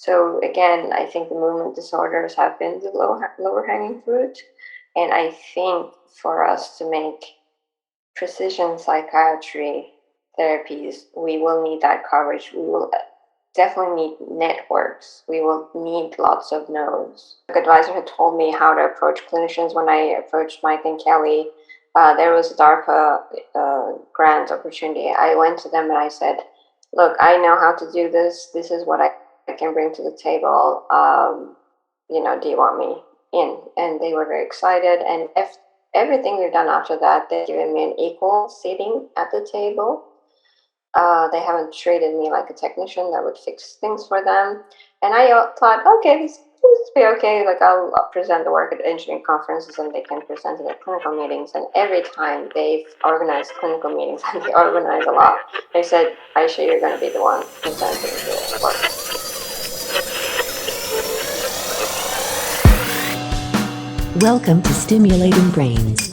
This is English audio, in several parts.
So again, I think the movement disorders have been the lower hanging fruit. And I think for us to make precision psychiatry therapies, we will need that coverage. We will definitely need networks. We will need lots of nodes. The advisor had told me how to approach clinicians when I approached Mike and Kelly. There was a DARPA grant opportunity. I went to them and I said, look, I know how to do this. This is what I can bring to the table. Do you want me in? And they were very excited. And if everything we've done after that, they've given me an equal seating at the table. They haven't treated me like a technician that would fix things for them. And I thought, okay, this will be okay. Like I'll present the work at engineering conferences and they can present it at clinical meetings. And every time they've organized clinical meetings, and they organize a lot, they said, Ayse, you're going to be the one presenting the work. Welcome to Stimulating Brains.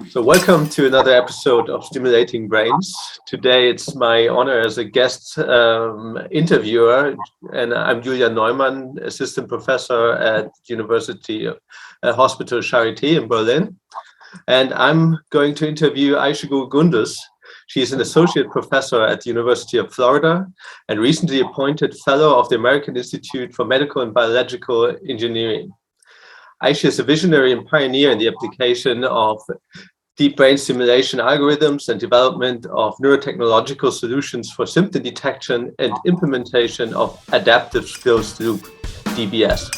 So welcome to another episode of Stimulating Brains. Today it's my honor as a guest interviewer, and I'm Julian Neumann, assistant professor at University Hospital Charité in Berlin. And I'm going to interview Aysegul Gunduz. She's an associate professor at the University of Florida and recently appointed fellow of the American Institute for Medical and Biological Engineering. Ayse is a visionary and pioneer in the application of deep brain stimulation algorithms and development of neurotechnological solutions for symptom detection and implementation of adaptive skills loop, DBS.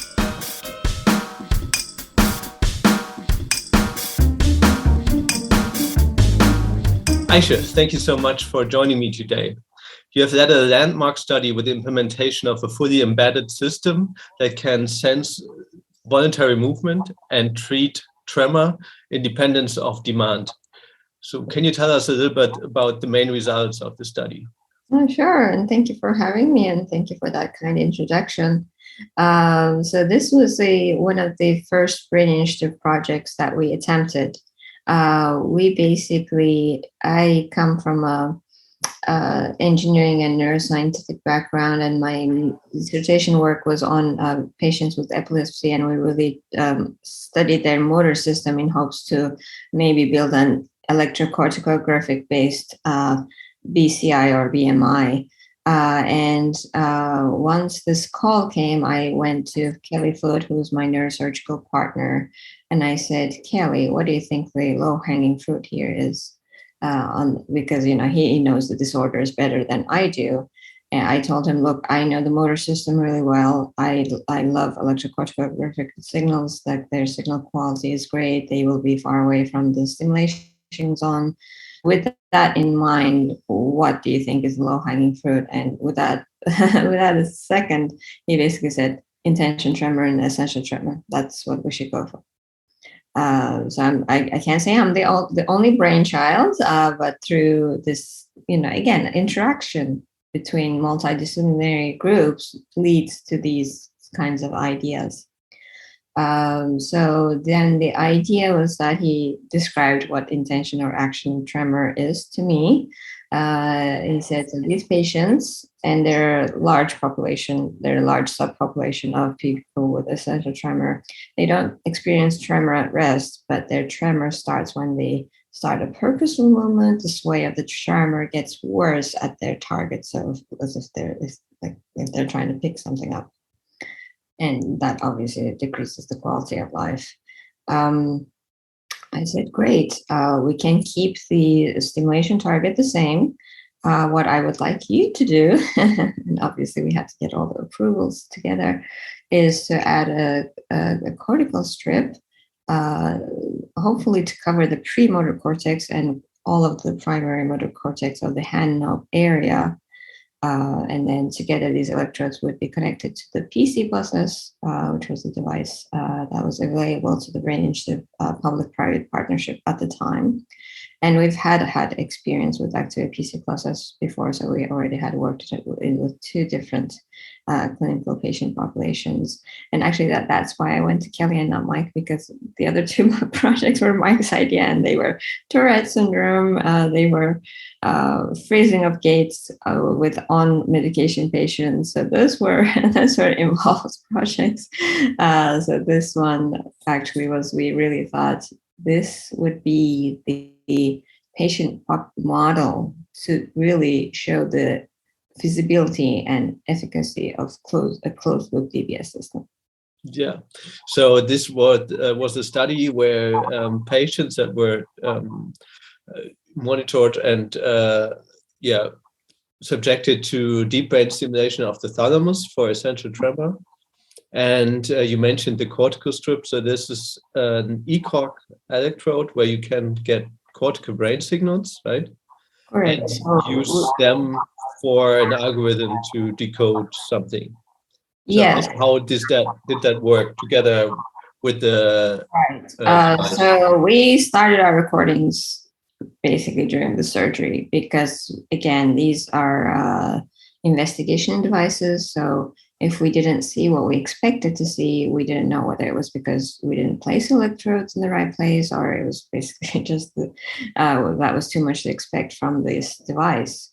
Ayse, thank you so much for joining me today. You have led a landmark study with the implementation of a fully embedded system that can sense voluntary movement and treat tremor independence of demand. So can you tell us a little bit about the main results of the study? Sure, and thank you for having me, and thank you for that kind introduction. So this was one of the first brain initiative projects that we attempted. I come from a engineering and neuroscientific background, and my dissertation work was on patients with epilepsy, and we really studied their motor system in hopes to maybe build an electrocorticographic based BCI or BMI. And once this call came, I went to Kelly Flood, who's my neurosurgical partner, and I said, Kelly, what do you think the low-hanging fruit here is? Because he knows the disorders better than I do. And I told him, look, I know the motor system really well. I love electrocorticographic signals, that their signal quality is great. They will be far away from the stimulation zone. With that in mind, what do you think is the low-hanging fruit? And without a second, he basically said intention tremor and essential tremor. That's what we should go for. So I can't say I'm the only brainchild, but through this, again, interaction between multidisciplinary groups leads to these kinds of ideas. So then the idea was that he described what intention or action tremor is to me. He said, so these patients, and they're a large subpopulation of people with essential tremor, they don't experience tremor at rest, but their tremor starts when they start a purposeful movement. The sway of the tremor gets worse at their target, so as if they're trying to pick something up. And that obviously decreases the quality of life. I said, great, we can keep the stimulation target the same. What I would like you to do, and obviously we had to get all the approvals together, is to add a cortical strip, hopefully to cover the premotor cortex and all of the primary motor cortex of the hand knob area. And then together these electrodes would be connected to the PC buses, which was a device that was available to the Brain Initiative public-private partnership at the time. And we've had experience with active PC process before, so we already had worked with two different clinical patient populations. And actually, that's why I went to Kelly and not Mike, because the other two projects were Mike's idea, and they were Tourette syndrome, they were freezing of gaits with on medication patients. So those were involved projects. So this one actually we really thought this would be the patient model to really show the feasibility and efficacy of a closed loop DBS system. Yeah. So this was a study where patients that were monitored and subjected to deep brain stimulation of the thalamus for essential tremor. And you mentioned the cortical strip. So this is an ECOG electrode where you can get cortical brain signals, right? Correct. And use them for an algorithm to decode something. So yes. How did that work together with the? Right. So we started our recordings basically during the surgery because, again, these are investigation devices. So if we didn't see what we expected to see, we didn't know whether it was because we didn't place electrodes in the right place, or it was basically just that was too much to expect from this device.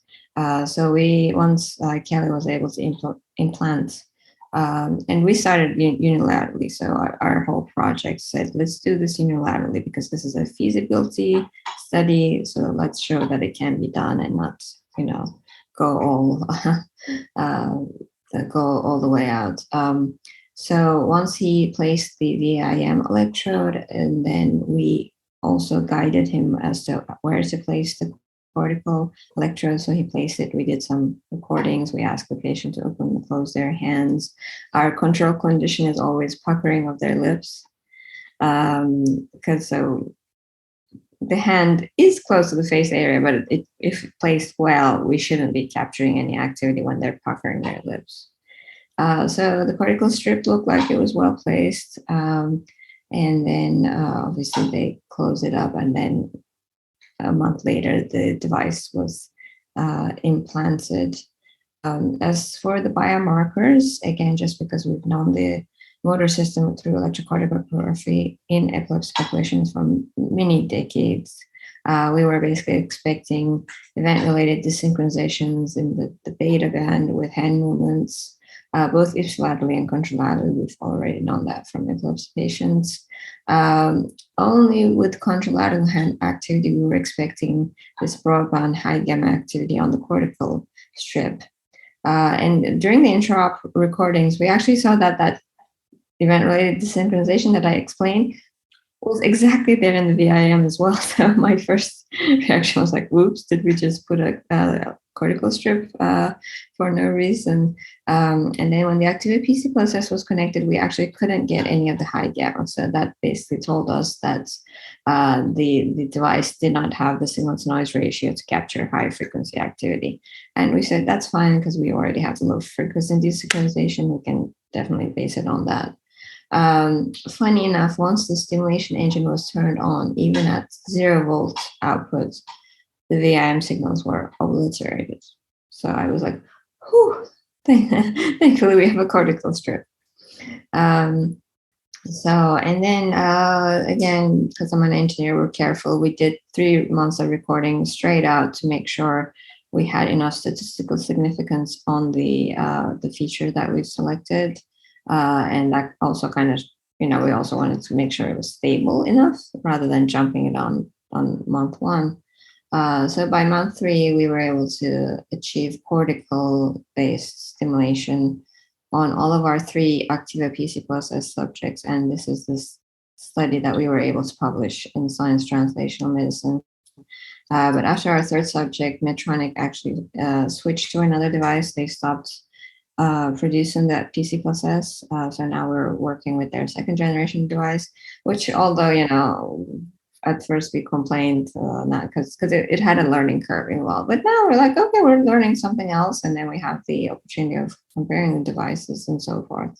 So once Kelly was able to implant, and we started unilaterally. So our whole project said, let's do this unilaterally because this is a feasibility study. So let's show that it can be done and not, go all the way out. So once he placed the VIM electrode, and then we also guided him as to where to place the cortical electrode. So he placed it. We did some recordings. We asked the patient to open and close their hands. Our control condition is always puckering of their lips, because the hand is close to the face area, but if placed well, we shouldn't be capturing any activity when they're puckering their lips. So the cortical strip looked like it was well placed. And then obviously they closed it up, and then a month later, the device was implanted. As for the biomarkers, again, just because we've known the motor system through electrocardiography in epilepsy populations for many decades, we were basically expecting event-related desynchronizations in the beta band with hand movements, both ipsilaterally and contralaterally. We've already known that from epilepsy patients. Only with contralateral hand activity, we were expecting this broadband high gamma activity on the cortical strip. And during the intra-op recordings, we actually saw that event-related desynchronization that I explained was exactly there in the VIM as well. So my first reaction was like, whoops, did we just put a cortical strip for no reason? And then when the active PC process was connected, we actually couldn't get any of the high gamma. So that basically told us that the device did not have the signal to noise ratio to capture high frequency activity. And we said, that's fine, because we already have the low frequency desynchronization. We can definitely base it on that. Funny enough, once the stimulation engine was turned on, even at 0 volt output, the VIM signals were obliterated. So I was like, whew, thankfully we have a cortical strip. And then again, because I'm an engineer, we're careful. We did 3 months of recording straight out to make sure we had enough statistical significance on the feature that we selected. And that also kind of, we also wanted to make sure it was stable enough rather than jumping it on month 1. So by month 3, we were able to achieve cortical-based stimulation on all of our 3 Activa PC process subjects. And this is this study that we were able to publish in Science Translational Medicine. But after our 3rd subject, Medtronic actually switched to another device. They stopped producing that PC process. So now we're working with their 2nd generation device, which, although, at first we complained, not because it had a learning curve involved, but now we're like, okay, we're learning something else. And then we have the opportunity of comparing the devices and so forth.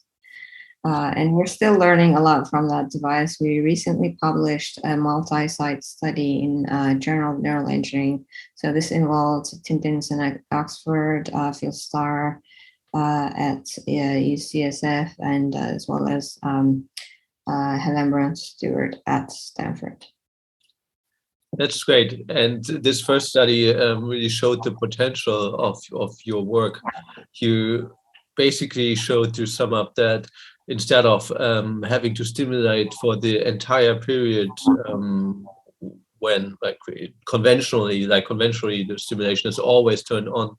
And we're still learning a lot from that device. We recently published a multi-site study in Journal of Neural Engineering. So this involved Tim Denison at Oxford, Phil Starr at UCSF, and as well as Helen Brown Stewart at Stanford. That's great. And this first study really showed the potential of your work. You basically showed, to sum up, that instead of having to stimulate for the entire period when conventionally the stimulation is always turned on,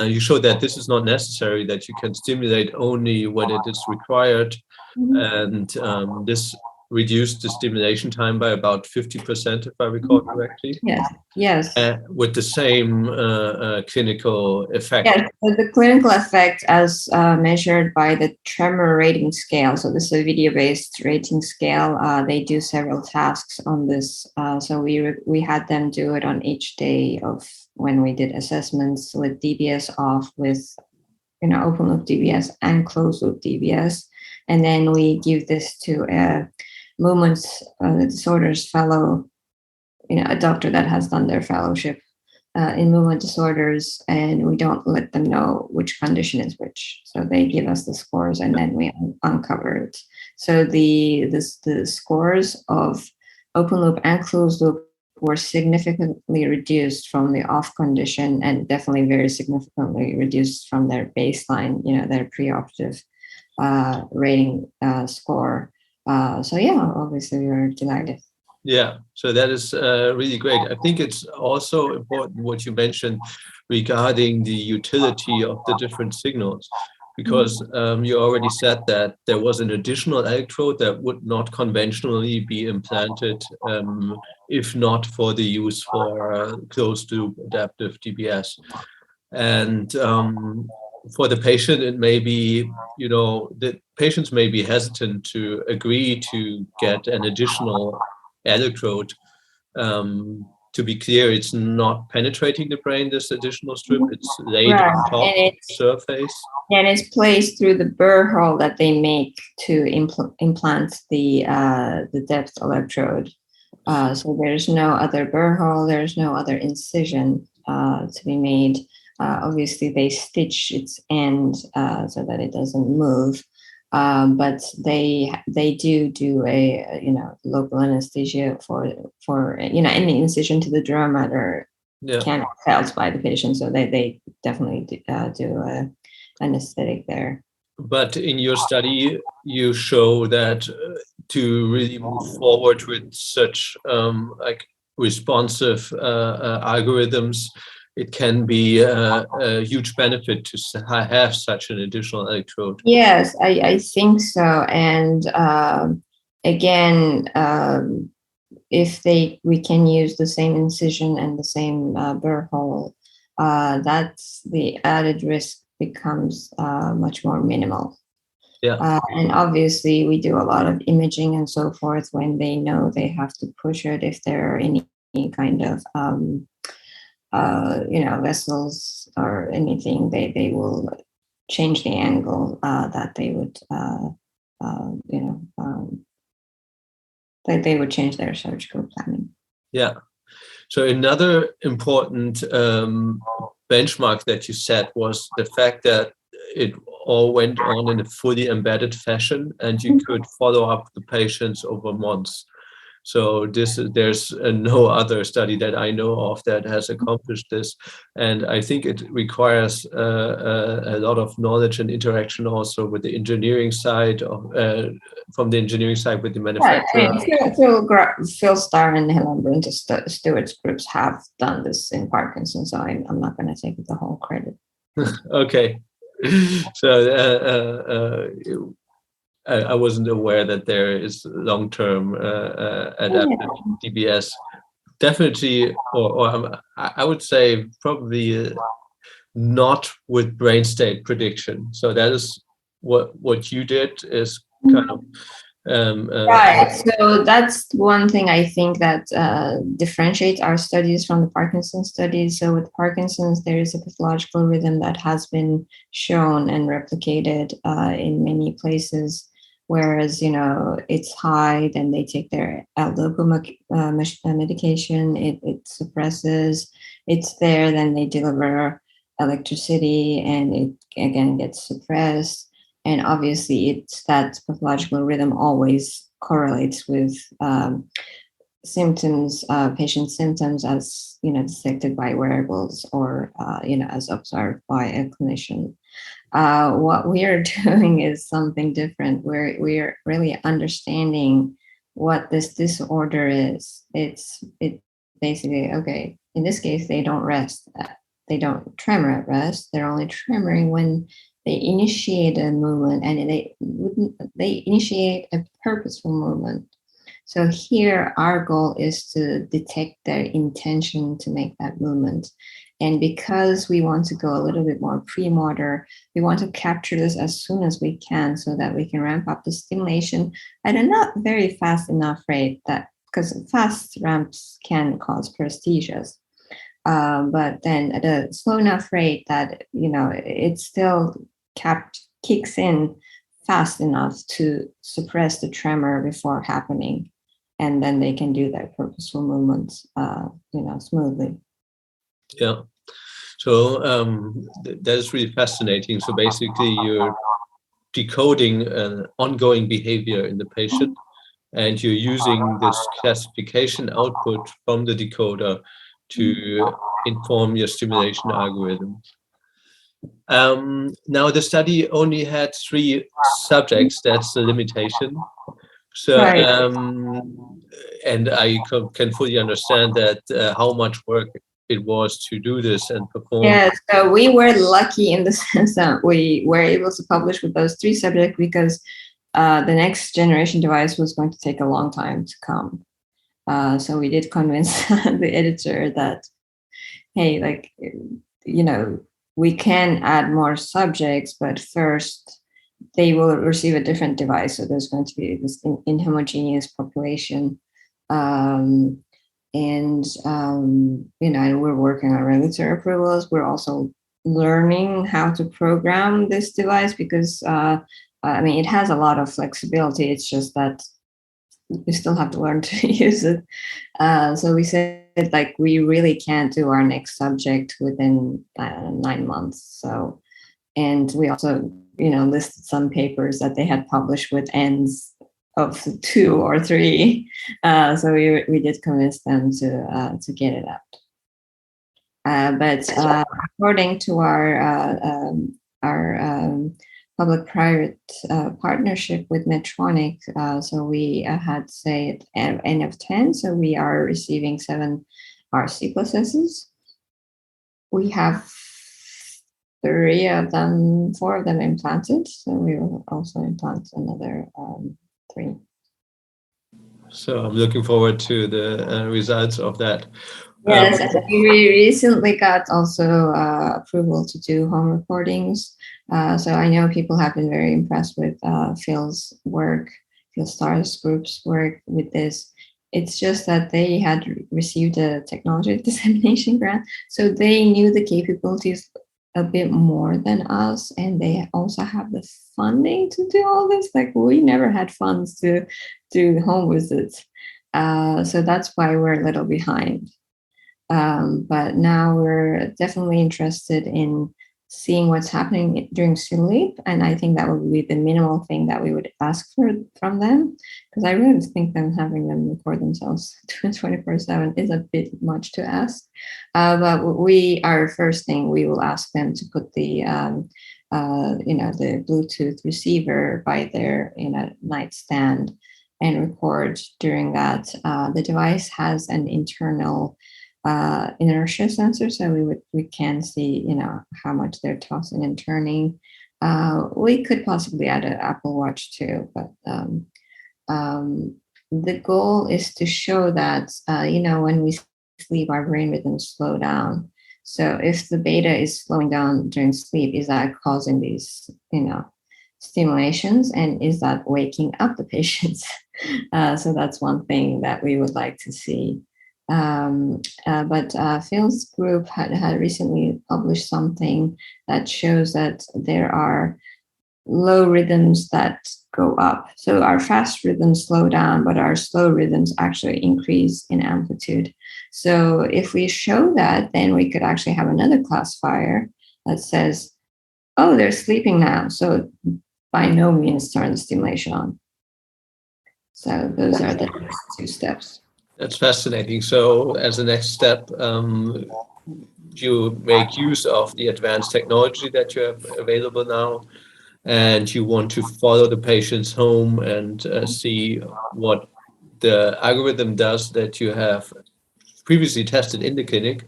you showed that this is not necessary, that you can stimulate only when it is required. And this reduced the stimulation time by about 50%, if I recall correctly. Yes. With the same clinical effect. Yes, so the clinical effect as measured by the tremor rating scale. So this is a video-based rating scale. They do several tasks on this. So we had them do it on each day of when we did assessments with DBS off, with open loop DBS and closed loop DBS. And then we give this to a movement disorders fellow, a doctor that has done their fellowship in movement disorders, and we don't let them know which condition is which. So they give us the scores, and then we uncover it. So the scores of open loop and closed loop were significantly reduced from the off condition, and definitely very significantly reduced from their baseline, their preoperative rating score. So yeah, obviously we were delighted. Yeah, so that is really great. I think it's also important what you mentioned regarding the utility of the different signals, because you already said that there was an additional electrode that would not conventionally be implanted if not for the use for closed loop adaptive DBS. And for the patient, it may be, the patients may be hesitant to agree to get an additional electrode. To be clear, it's not penetrating the brain, this additional strip. It's laid on top of the surface. And it's placed through the burr hole that they make to implant the depth electrode. So there's no other burr hole, there's no other incision to be made. Obviously, they stitch its end so that it doesn't move. But they do a local anesthesia for any incision to the drum matter can be felt by the patient, so they definitely do a anesthetic there. But in your study, you show that to really move forward with such responsive algorithms, it can be a huge benefit to have such an additional electrode. Yes, I think so. And again, if we can use the same incision and the same burr hole, that's the added risk becomes much more minimal. Yeah. And obviously, we do a lot of imaging and so forth when they know they have to push it. If there are any kind of vessels or anything, they will change the angle that they would, they would change their surgical planning. Yeah. So another important benchmark that you set was the fact that it all went on in a fully embedded fashion, and you could follow up the patients over months. So there's no other study that I know of that has accomplished this, and I think it requires a lot of knowledge and interaction also with the engineering side from the engineering side with the manufacturer. Phil Starr and Helen Brown Stewart's groups have done this in Parkinson's, so I'm not going to take the whole credit. Okay, so. I wasn't aware that there is long-term adaptive DBS. Definitely, or I would say probably not with brain state prediction. So that is what you did, is kind of Right. So that's one thing I think that differentiates our studies from the Parkinson's studies. So with Parkinson's, there is a pathological rhythm that has been shown and replicated in many places. Whereas, it's high, then they take their L-dopa medication, it suppresses, it's there, then they deliver electricity and it again gets suppressed. And obviously, it's that pathological rhythm always correlates with symptoms, patient symptoms as detected by wearables or as observed by a clinician. What we are doing is something different. We're really understanding what this disorder is. It's basically, okay, in this case, they don't rest. They don't tremor at rest. They're only tremoring when they initiate a movement, and they initiate a purposeful movement. So here, our goal is to detect their intention to make that movement. And because we want to go a little bit more pre-motor, we want to capture this as soon as we can so that we can ramp up the stimulation at a not very fast enough rate, that because fast ramps can cause paresthesias. But then at a slow enough rate that, it still kicks in fast enough to suppress the tremor before happening. And then they can do their purposeful movements, smoothly. Yeah. So that is really fascinating. So basically, you're decoding an ongoing behavior in the patient, and you're using this classification output from the decoder to inform your stimulation algorithm. Now, the study only had 3 subjects. That's the limitation. So, Right. and I can fully understand that how much work it was to do this and perform. Yeah, so we were lucky in the sense that we were able to publish with those 3 subjects because the next generation device was going to take a long time to come. So we did convince the editor that, hey, we can add more subjects, but first they will receive a different device. So there's going to be this inhomogeneous population. And we're working on regulatory approvals. We're also learning how to program this device because, it has a lot of flexibility. It's just that you still have to learn to use it. So we said, we really can't do our next subject within 9 months. So, and we also, listed some papers that they had published with ends of 2 or 3. So we did convince them to get it out. But according to our public-private partnership with Medtronic, so we had, say, at N of 10, so we are receiving 7 RC processes. We have 3 of them, 4 of them implanted, so we will also implant another 3. So I'm looking forward to the results of that. Yes, we recently got also approval to do home recordings. So I know people have been very impressed with Phil's work, Phil Starr's group's work with this. It's just that they had received a technology dissemination grant, so they knew the capabilities a bit more than us, and they also have the funding to do all this. We never had funds to do home visits, so that's why we're a little behind. But now we're definitely interested in seeing what's happening during sleep, and I think that would be the minimal thing that we would ask from them, because I really think them having them record themselves 24/7 is a bit much to ask. But our first thing, we will ask them to put the the Bluetooth receiver by their nightstand and record during that. The device has an internal inertia sensor, so we can see how much they're tossing and turning. We could possibly add an Apple Watch too, but the goal is to show that when we sleep, our brain rhythms slow down. So if the beta is slowing down during sleep, is that causing these stimulations, and is that waking up the patients? So that's one thing that we would like to see. But Phil's group had recently published something that shows that there are low rhythms that go up. So our fast rhythms slow down, but our slow rhythms actually increase in amplitude. So if we show that, then we could actually have another classifier that says, oh, they're sleeping now, so by no means turn the stimulation on. So those are the next two steps. That's fascinating. So as a next step, you make use of the advanced technology that you have available now, and you want to follow the patients home and see what the algorithm does that you have previously tested in the clinic,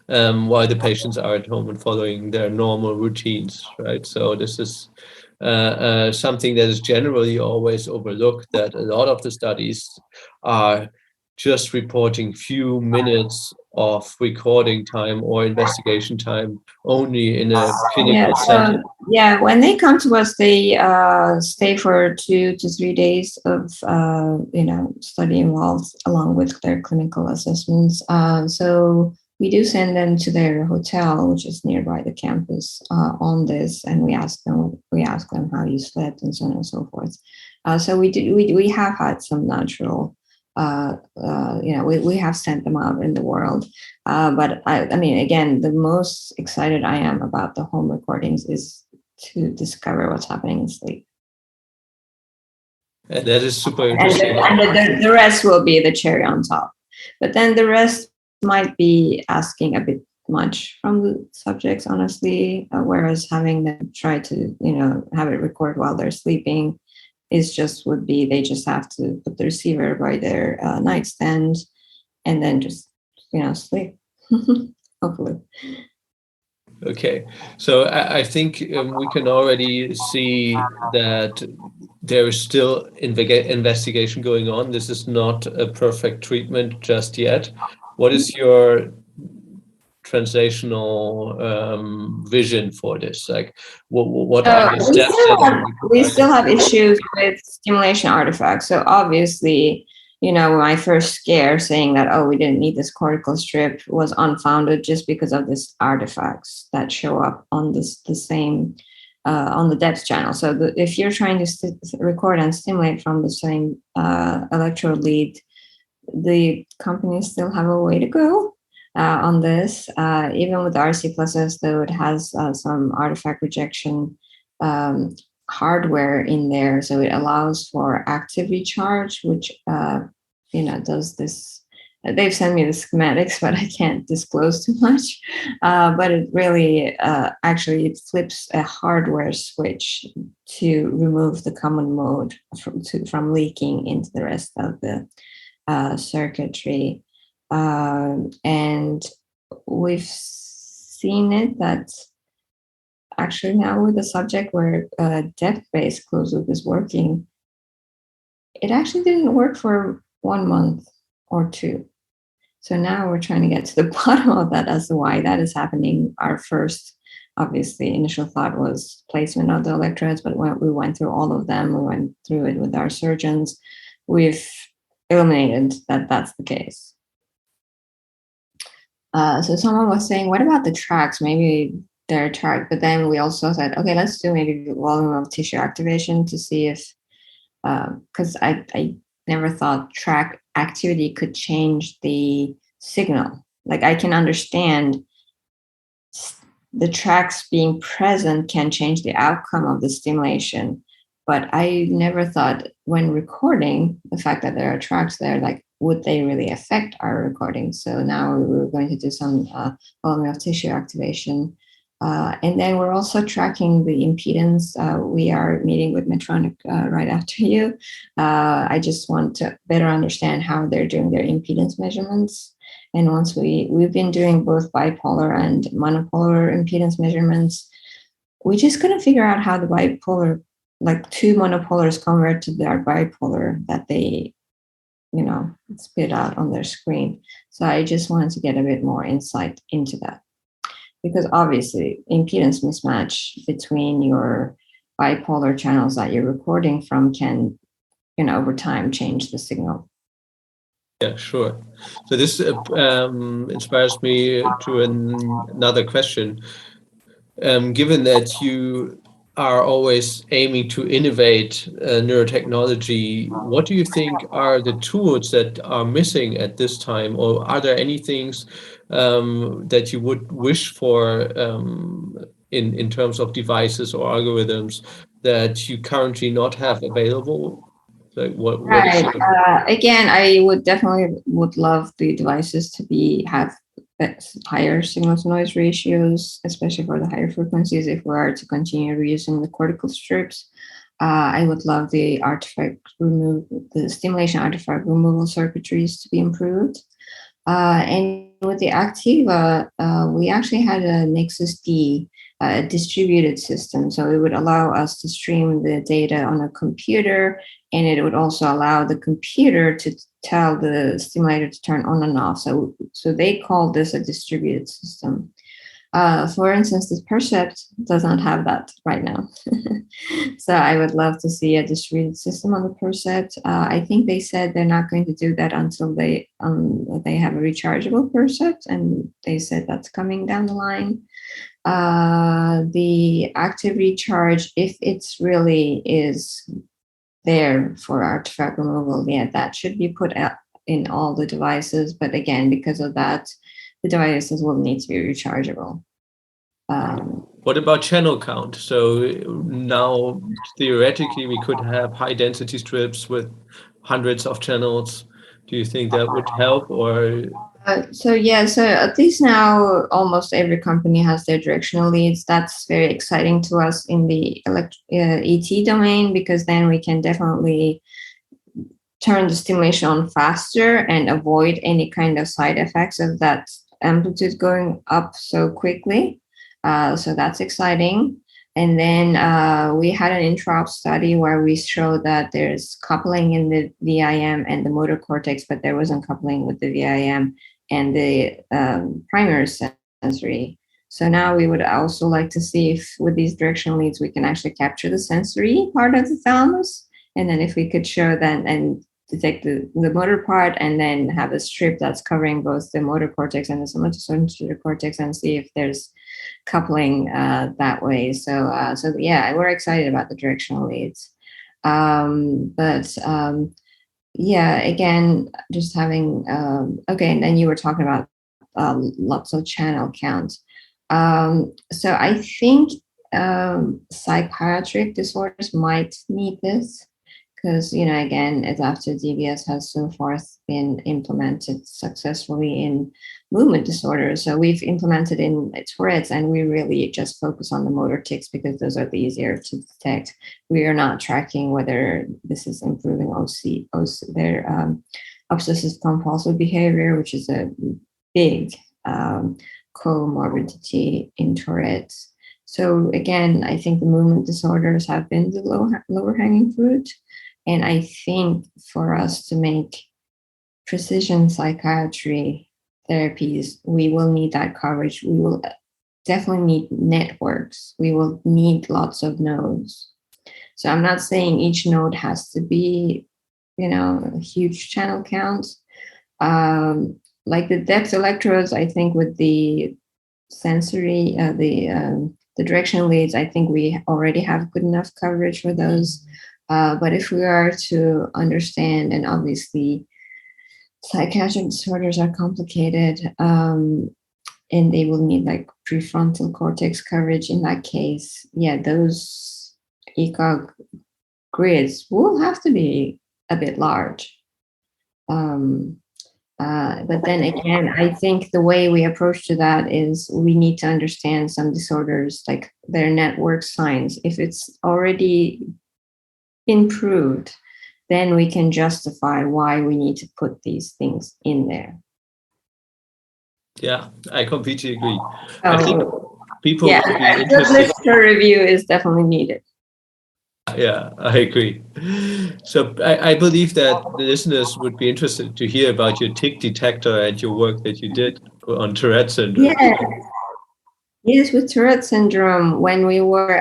while the patients are at home and following their normal routines, right? So this is something that is generally always overlooked, that a lot of the studies are just reporting few minutes of recording time or investigation time only in a clinical setting. When they come to us, they stay for 2 to 3 days of study involved along with their clinical assessments. So we do send them to their hotel, which is nearby the campus, on this, and we ask them how you slept and so on and so forth. So we have had some natural. We have sent them out in the world. But I mean, again, the most excited I am about the home recordings is to discover what's happening in sleep. And that is super interesting. And the rest will be the cherry on top. But then the rest might be asking a bit much from the subjects, honestly, whereas having them try to, have it record while they're sleeping they just have to put the receiver by their nightstand and then just, sleep, hopefully. Okay, so I think we can already see that there is still investigation going on. This is not a perfect treatment just yet. What is your translational vision for this? Like, what are the steps? We still have issues with stimulation artifacts. So obviously, my first scare saying that, oh, we didn't need this cortical strip was unfounded just because of these artifacts that show up on the same on the depth channel. So if you're trying to record and stimulate from the same electrode lead, the companies still have a way to go on this. Even with RC+S, though, it has some artifact rejection hardware in there, so it allows for active recharge, which does this. They've sent me the schematics, but I can't disclose too much. But it really actually it flips a hardware switch to remove the common mode from leaking into the rest of the circuitry. And we've seen it that actually now with the subject where depth-based closed loop is working, it actually didn't work for 1 month or 2. So now we're trying to get to the bottom of that as to why that is happening. Our first, obviously, initial thought was placement of the electrodes, but when we went through all of them, we went through it with our surgeons, we've eliminated that that's the case. So someone was saying, what about the tracks? Maybe they're tracked, but then we also said, okay, let's do maybe volume of tissue activation to see if, because I never thought track activity could change the signal. Like I can understand the tracks being present can change the outcome of the stimulation, but I never thought when recording, the fact that there are tracks there, like, would they really affect our recording? So now we're going to do some volume of tissue activation. And then we're also tracking the impedance. We are meeting with Medtronic right after you. I just want to better understand how they're doing their impedance measurements. And once we've been doing both bipolar and monopolar impedance measurements, we just couldn't figure out how the bipolar, like 2 monopolars convert to their bipolar that they, spit out on their screen. So I just wanted to get a bit more insight into that. Because obviously impedance mismatch between your bipolar channels that you're recording from can, over time change the signal. Yeah, sure. So this inspires me to another question. Given that you are always aiming to innovate neurotechnology, what do you think are the tools that are missing at this time, or are there any things that you would wish for in terms of devices or algorithms that you currently not have available? Like what is Right. Again, I would definitely love the devices to have higher signal to noise ratios, especially for the higher frequencies. If we are to continue reusing the cortical strips, I would love the stimulation artifact removal circuitries to be improved. And with the Activa, we actually had a Nexus D, a distributed system. So it would allow us to stream the data on a computer, and it would also allow the computer to tell the stimulator to turn on and off. So they call this a distributed system. For instance, this Percept does not have that right now. So I would love to see a distributed system on the Percept. I think they said they're not going to do that until they have a rechargeable Percept, and they said that's coming down the line. The active recharge, if it's really is there for artifact removal, yeah, that should be put out in all the devices. But again, because of that, the devices will need to be rechargeable. What about channel count? So now theoretically we could have high density strips with hundreds of channels. Do you think that would help, or? So at least now almost every company has their directional leads. That's very exciting to us in the ET domain, because then we can definitely turn the stimulation on faster and avoid any kind of side effects of that amplitude going up so quickly. So that's exciting. And then we had an intra-op study where we showed that there's coupling in the VIM and the motor cortex, but there wasn't coupling with the VIM and the primary sensory. So now we would also like to see if with these directional leads, we can actually capture the sensory part of the thalamus. And then if we could show that and detect the motor part, and then have a strip that's covering both the motor cortex and the somatosensory cortex, and see if there's coupling that way. So yeah, we're excited about the directional leads. Yeah, again, just having, okay, and then you were talking about lots of channel count. So I think psychiatric disorders might need this, because, again, it's after DBS has so far been implemented successfully in movement disorders. So we've implemented in Tourette's, and we really just focus on the motor tics because those are the easier to detect. We are not tracking whether this is improving their obsessive compulsive behavior, which is a big comorbidity in Tourette's. So again, I think the movement disorders have been the lower hanging fruit. And I think for us to make precision psychiatry therapies, we will need that coverage. We will definitely need networks. We will need lots of nodes. So I'm not saying each node has to be, a huge channel count. Like the depth electrodes, I think with the sensory, the directional leads, I think we already have good enough coverage for those. But if we are to understand, and obviously psychiatric disorders are complicated, and they will need like prefrontal cortex coverage, in that case, yeah, those ECOG grids will have to be a bit large. But then again, I think the way we approach to that is we need to understand some disorders, like their network signs. If it's already improved, then we can justify why we need to put these things in there. Yeah, I completely agree. I think people will be interested. Literature review is definitely needed. Yeah, I agree. So I believe that the listeners would be interested to hear about your tic-detector and your work that you did on Tourette syndrome. Yeah. Yes, with Tourette syndrome, when we were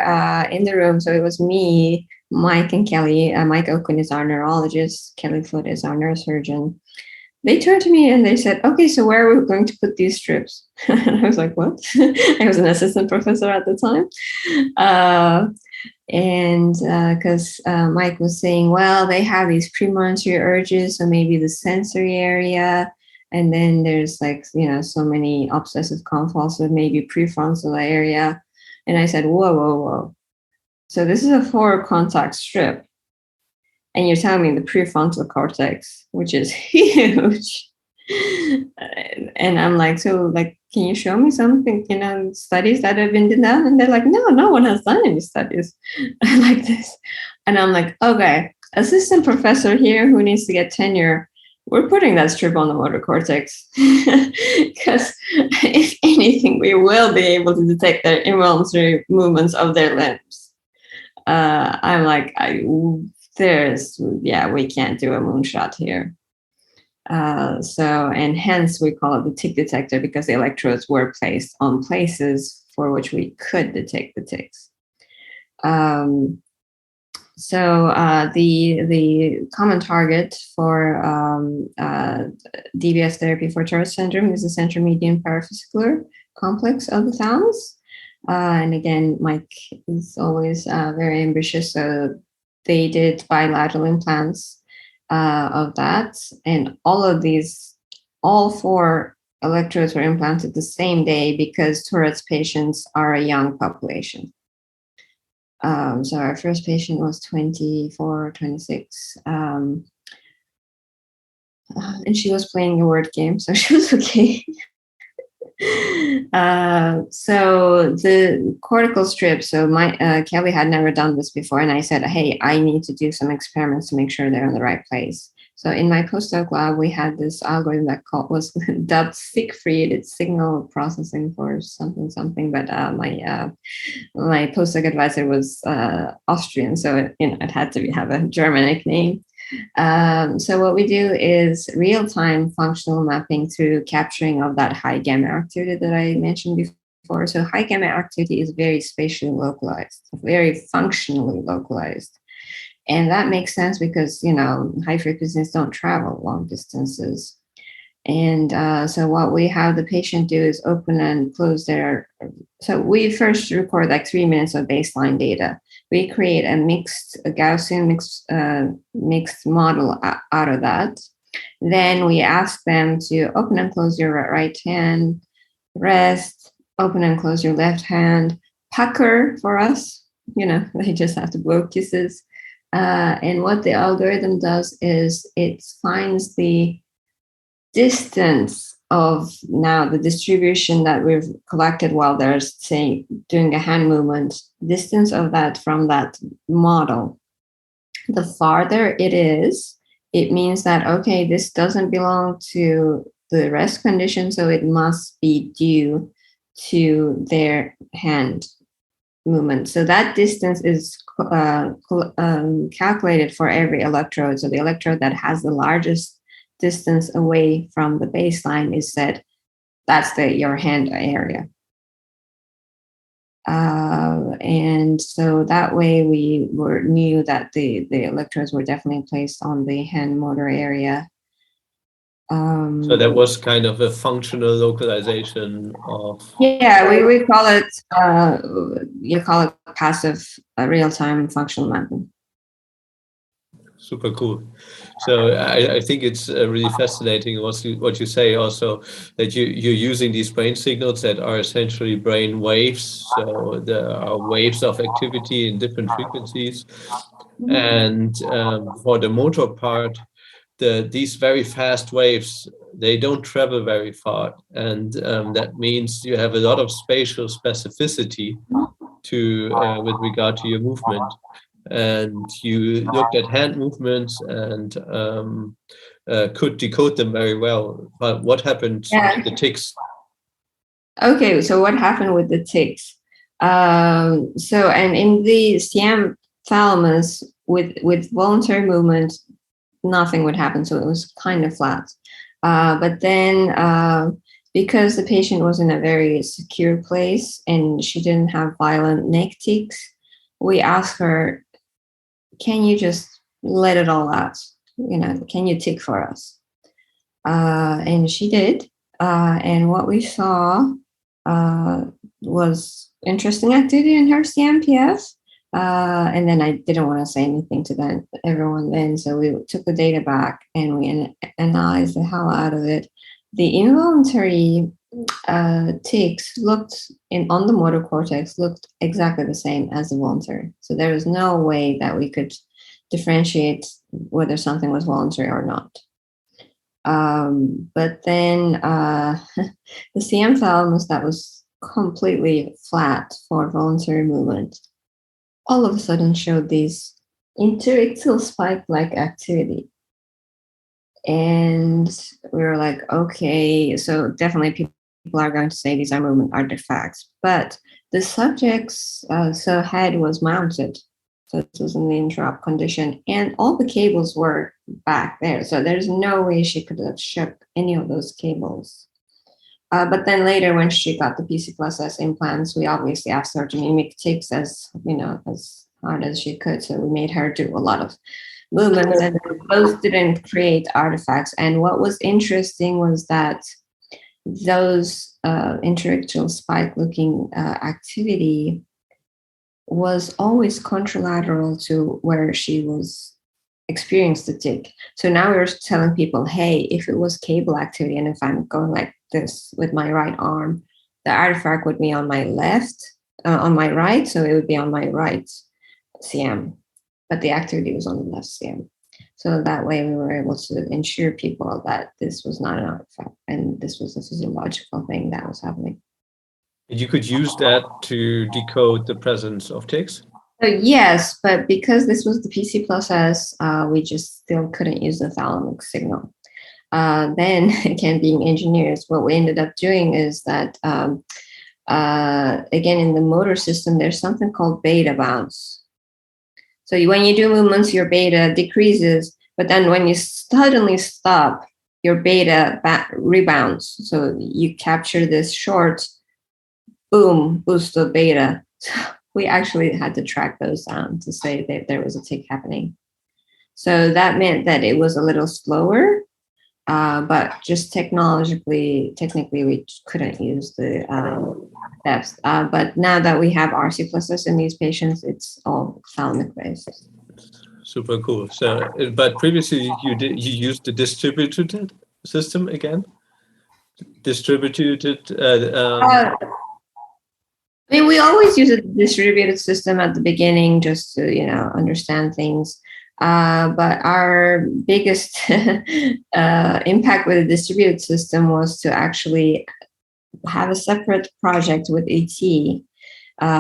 in the room, so it was me, Mike, and Kelly. Mike Okun is our neurologist. Kelly Foot is our neurosurgeon. They turned to me and they said, "Okay, so where are we going to put these strips?" And I was like, "What?" I was an assistant professor at the time. And because Mike was saying, well, they have these premonitory urges, so maybe the sensory area, and then there's like, so many obsessive compulsive, maybe prefrontal area. And I said, whoa, whoa, whoa. So this is a 4-contact strip, and you're telling me the prefrontal cortex, which is huge. And I'm like, so like, can you show me something, studies that have been done? And they're like, no one has done any studies like this. And I'm like, okay, assistant professor here who needs to get tenure, we're putting that strip on the motor cortex because if anything, we will be able to detect their involuntary movements of their limbs. I'm like, we can't do a moonshot here. And hence we call it the tic-detector, because the electrodes were placed on places for which we could detect the tics. The common target for DBS therapy for Tourette syndrome is the central median parafascicular complex of the thalamus. And again, Mike is always very ambitious, so they did bilateral implants of that, and all 4 electrodes were implanted the same day because Tourette's patients are a young population. So our first patient was 24, 26, and she was playing a word game, so she was okay. So the cortical strip, so Kelly had never done this before, and I said, hey, I need to do some experiments to make sure they're in the right place. So in my postdoc lab, we had this algorithm that was dubbed Siegfried. It's signal processing for something, but my postdoc advisor was Austrian, so it had to have a Germanic name. So what we do is real-time functional mapping through capturing of that high gamma activity that I mentioned before. So high gamma activity is very spatially localized, very functionally localized. And that makes sense because, high frequencies don't travel long distances. And so what we have the patient do is open and close so we first record like 3 minutes of baseline data. We create a Gaussian mixed model out of that. Then we ask them to open and close your right hand, rest, open and close your left hand, pucker for us. They just have to blow kisses. And what the algorithm does is it finds the distance of now the distribution that we've collected while they're doing a hand movement, distance of that from that model. The farther it is, it means that, okay, this doesn't belong to the rest condition, so it must be due to their hand movement. So that distance is calculated for every electrode. So the electrode that has the largest distance away from the baseline is said that's your hand area. And so that way we knew that the electrodes were definitely placed on the hand motor area. So that was kind of a functional localization of. Yeah, we call it. You call it passive real-time functional mapping. Super cool. So I think it's really fascinating what you say also, that you're using these brain signals that are essentially brain waves. So there are waves of activity in different frequencies. And for the motor part, these very fast waves, they don't travel very far. And that means you have a lot of spatial specificity with regard to your movement. And you looked at hand movements and could decode them very well. But what happened with the tics? Okay, so what happened with the tics? And in the CM thalamus with voluntary movement, nothing would happen. So it was kind of flat. But then because the patient was in a very secure place and she didn't have violent neck tics, we asked her, can you just let it all out? Can you tic for us? And she did. And what we saw was interesting activity in her CMPF. And then I didn't want to say anything to everyone then. So we took the data back and we analyzed the hell out of it. The involuntary tics looked on the motor cortex looked exactly the same as the voluntary. So there was no way that we could differentiate whether something was voluntary or not. But then the CM thalamus that was completely flat for voluntary movement all of a sudden showed these interictal spike-like activity. And we were like, okay, so definitely people are going to say these are movement artifacts. But the subject's head was mounted. So this was in the interrupt condition. And all the cables were back there. So there's no way she could have shook any of those cables. But then later, when she got the PC+S implants, we obviously asked her to mimic tics as hard as she could. So we made her do a lot of movements, and those didn't create artifacts. And what was interesting was that those interictal spike-looking activity was always contralateral to where she was experienced the tic. So now we're telling people, hey, if it was cable activity and if I'm going like this with my right arm, the artifact would be on my on my right, so it would be on my right CM, but the activity was on the left CM. So that way we were able to ensure people that this was not an artifact and this was a physiological thing that was happening. You could use that to decode the presence of tics? Yes, but because this was the PC+S, we just still couldn't use the thalamic signal. Then, again, being engineers, what we ended up doing is that, again, in the motor system, there's something called beta bounce. So when you do movements, your beta decreases, but then when you suddenly stop, your beta rebounds. So you capture this short, boom, boost of beta. We actually had to track those down to say that there was a tic happening. So that meant that it was a little slower, but just technically, we couldn't use the depth. But now that we have RC+S in these patients, it's all thalamic based. Super cool. So, but previously you used the distributed system again? I mean, we always use a distributed system at the beginning just to, understand things. But our biggest impact with the distributed system was to actually have a separate project with AT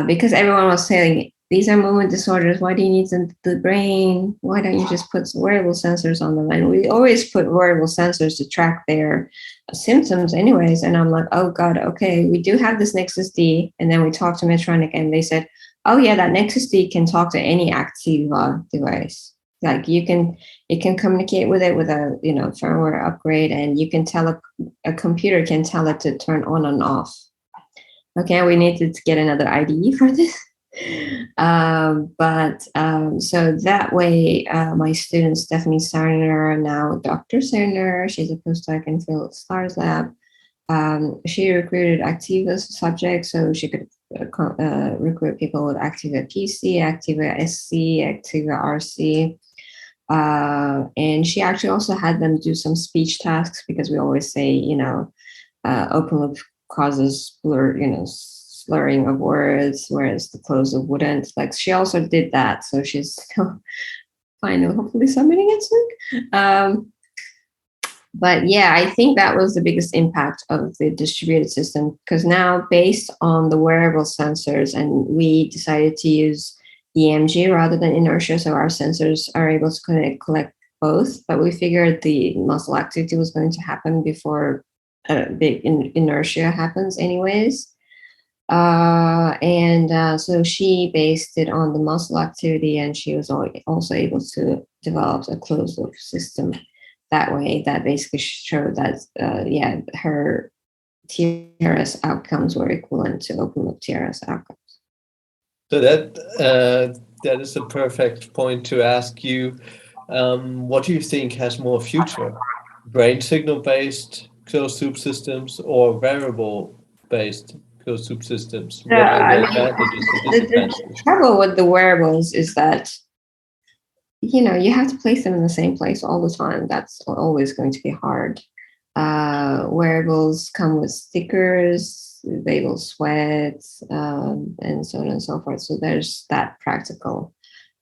because everyone was saying, these are movement disorders. Why do you need the brain? Why don't you just put wearable sensors on them? And we always put wearable sensors to track their symptoms anyways. And I'm like, oh God, okay, we do have this Nexus D. And then we talked to Medtronic and they said, oh yeah, that Nexus D can talk to any Activa device. Like it can communicate with it with a firmware upgrade, and you can tell a computer can tell it to turn on and off. Okay, we needed to get another IDE for this. So that way, my student Stephanie Sarner, now Dr. Sarner, she's a postdoc in Philip Starr's lab. She recruited Activa subjects, so she could recruit people with Activa PC, Activa SC, Activa RC. And she actually also had them do some speech tasks because we always say, open loop causes slurring of words, whereas the closed loop wouldn't. Like she also did that, so she's still finally hopefully submitting it soon. But yeah, I think that was the biggest impact of the distributed system, because now based on the wearable sensors, and we decided to use EMG rather than inertia, so our sensors are able to collect both, but we figured the muscle activity was going to happen before big inertia happens anyways. So she based it on the muscle activity, and she was also able to develop a closed loop system that way that basically showed that, her TRS outcomes were equivalent to open loop TRS outcomes. So that is a perfect point to ask you. What do you think has more future? Brain signal-based closed-loop systems or variable-based closed-loop systems? What are the advantages and disadvantages? The trouble with the wearables is that, you have to place them in the same place all the time. That's always going to be hard. Wearables come with stickers, they will sweat, and so on and so forth. So there's that practical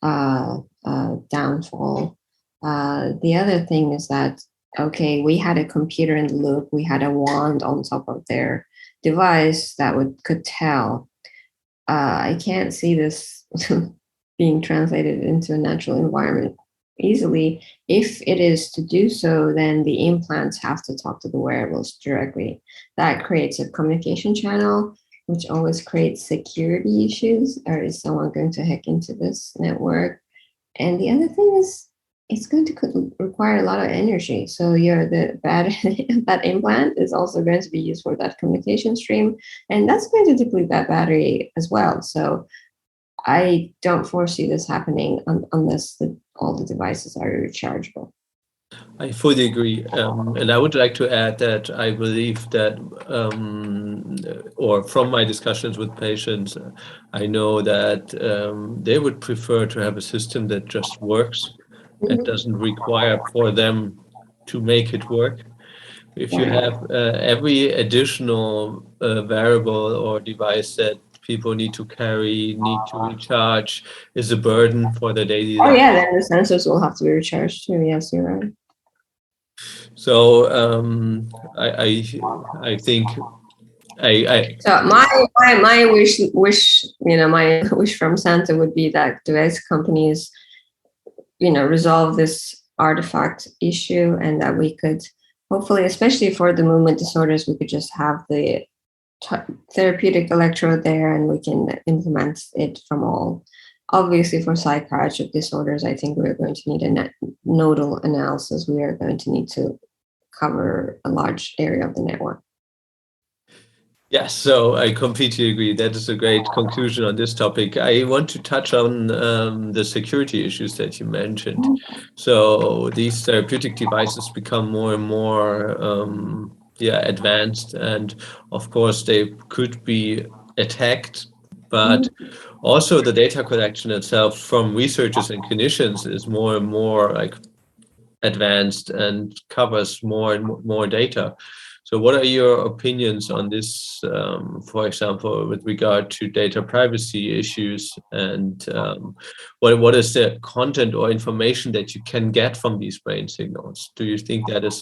downfall. The other thing is that, okay, we had a computer in the loop, we had a wand on top of their device that could tell. I can't see this being translated into a natural environment easily. If it is to do so, then the implants have to talk to the wearables directly. That creates a communication channel, which always creates security issues. Or is someone going to hack into this network? And the other thing is, it's going to require a lot of energy. So that implant is also going to be used for that communication stream, and that's going to deplete that battery as well. So I don't foresee this happening unless all the devices are rechargeable. I fully agree. And I would like to add that I believe that, or from my discussions with patients, I know that they would prefer to have a system that just works and doesn't require for them to make it work. If you have every additional variable or device that people need to carry, need to recharge, is a burden for their daily life. Oh yeah, then the sensors will have to be recharged too. Yes, you're right. So I think so my wish, my wish from Santa would be that device companies, resolve this artifact issue, and that we could hopefully, especially for the movement disorders, we could just have the therapeutic electrode there and we can implement it from all. Obviously, for psychiatric disorders, I think we're going to need a nodal analysis. We are going to need to cover a large area of the network. Yes, so I completely agree. That is a great conclusion on this topic. I want to touch on the security issues that you mentioned. So these therapeutic devices become more and more advanced, and of course they could be attacked, but also the data collection itself from researchers and clinicians is more and more like advanced and covers more and more data. So what are your opinions on this, for example, with regard to data privacy issues, and what is the content or information that you can get from these brain signals? Do you think that is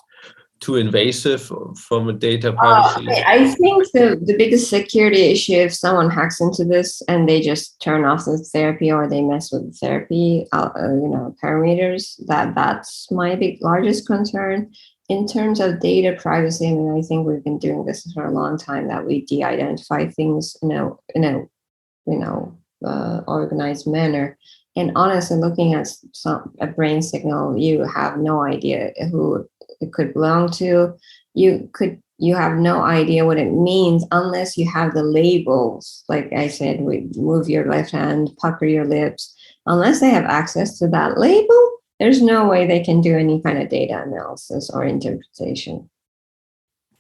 too invasive from a data privacy? I think the biggest security issue, if someone hacks into this and they just turn off the therapy or they mess with the therapy, parameters, that's my largest concern. In terms of data privacy, I think we've been doing this for a long time, that we de-identify things in a organized manner. And honestly, looking at a brain signal, you have no idea who it could belong to. You have no idea what it means unless you have the labels. Like I said, we move your left hand, pucker your lips. Unless they have access to that label, there's no way they can do any kind of data analysis or interpretation.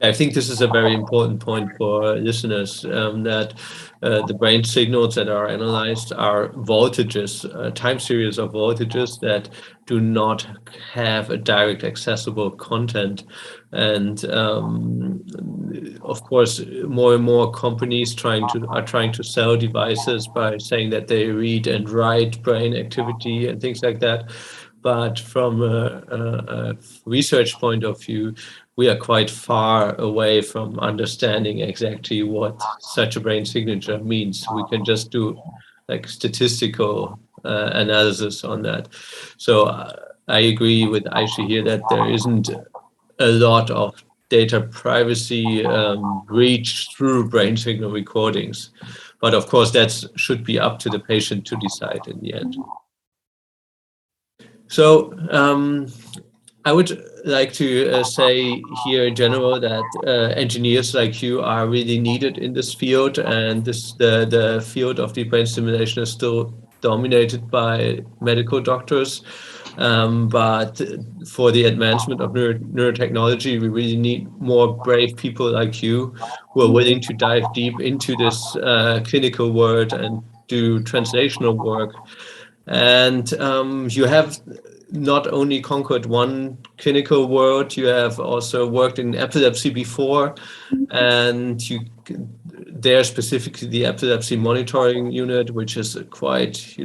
I think this is a very important point for listeners, that the brain signals that are analyzed are voltages, a time series of voltages that do not have a direct accessible content. And of course, more and more companies are trying to sell devices by saying that they read and write brain activity and things like that. But from a research point of view, we are quite far away from understanding exactly what such a brain signature means. We can just do like statistical analysis on that. So I agree with Ayse here that there isn't a lot of data privacy breach through brain signal recordings. But of course, that should be up to the patient to decide in the end. So I would like to say here in general that engineers like you are really needed in this field, and the field of deep brain stimulation is still dominated by medical doctors. But for the advancement of neurotechnology, we really need more brave people like you who are willing to dive deep into this clinical world and do translational work. And you have not only conquered one clinical world, you have also worked in epilepsy before, and you there specifically the epilepsy monitoring unit, which is a quite,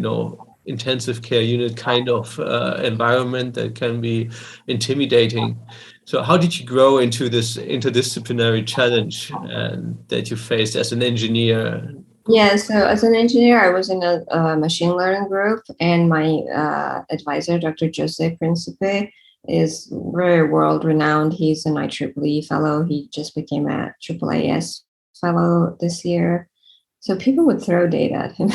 intensive care unit kind of environment that can be intimidating. So how did you grow into this interdisciplinary challenge and that you faced as an engineer? Yeah, so as an engineer, I was in a machine learning group, and my advisor, Dr. Jose Principe, is very world renowned. He's an IEEE fellow. He just became a AAAS fellow this year. So people would throw data at him.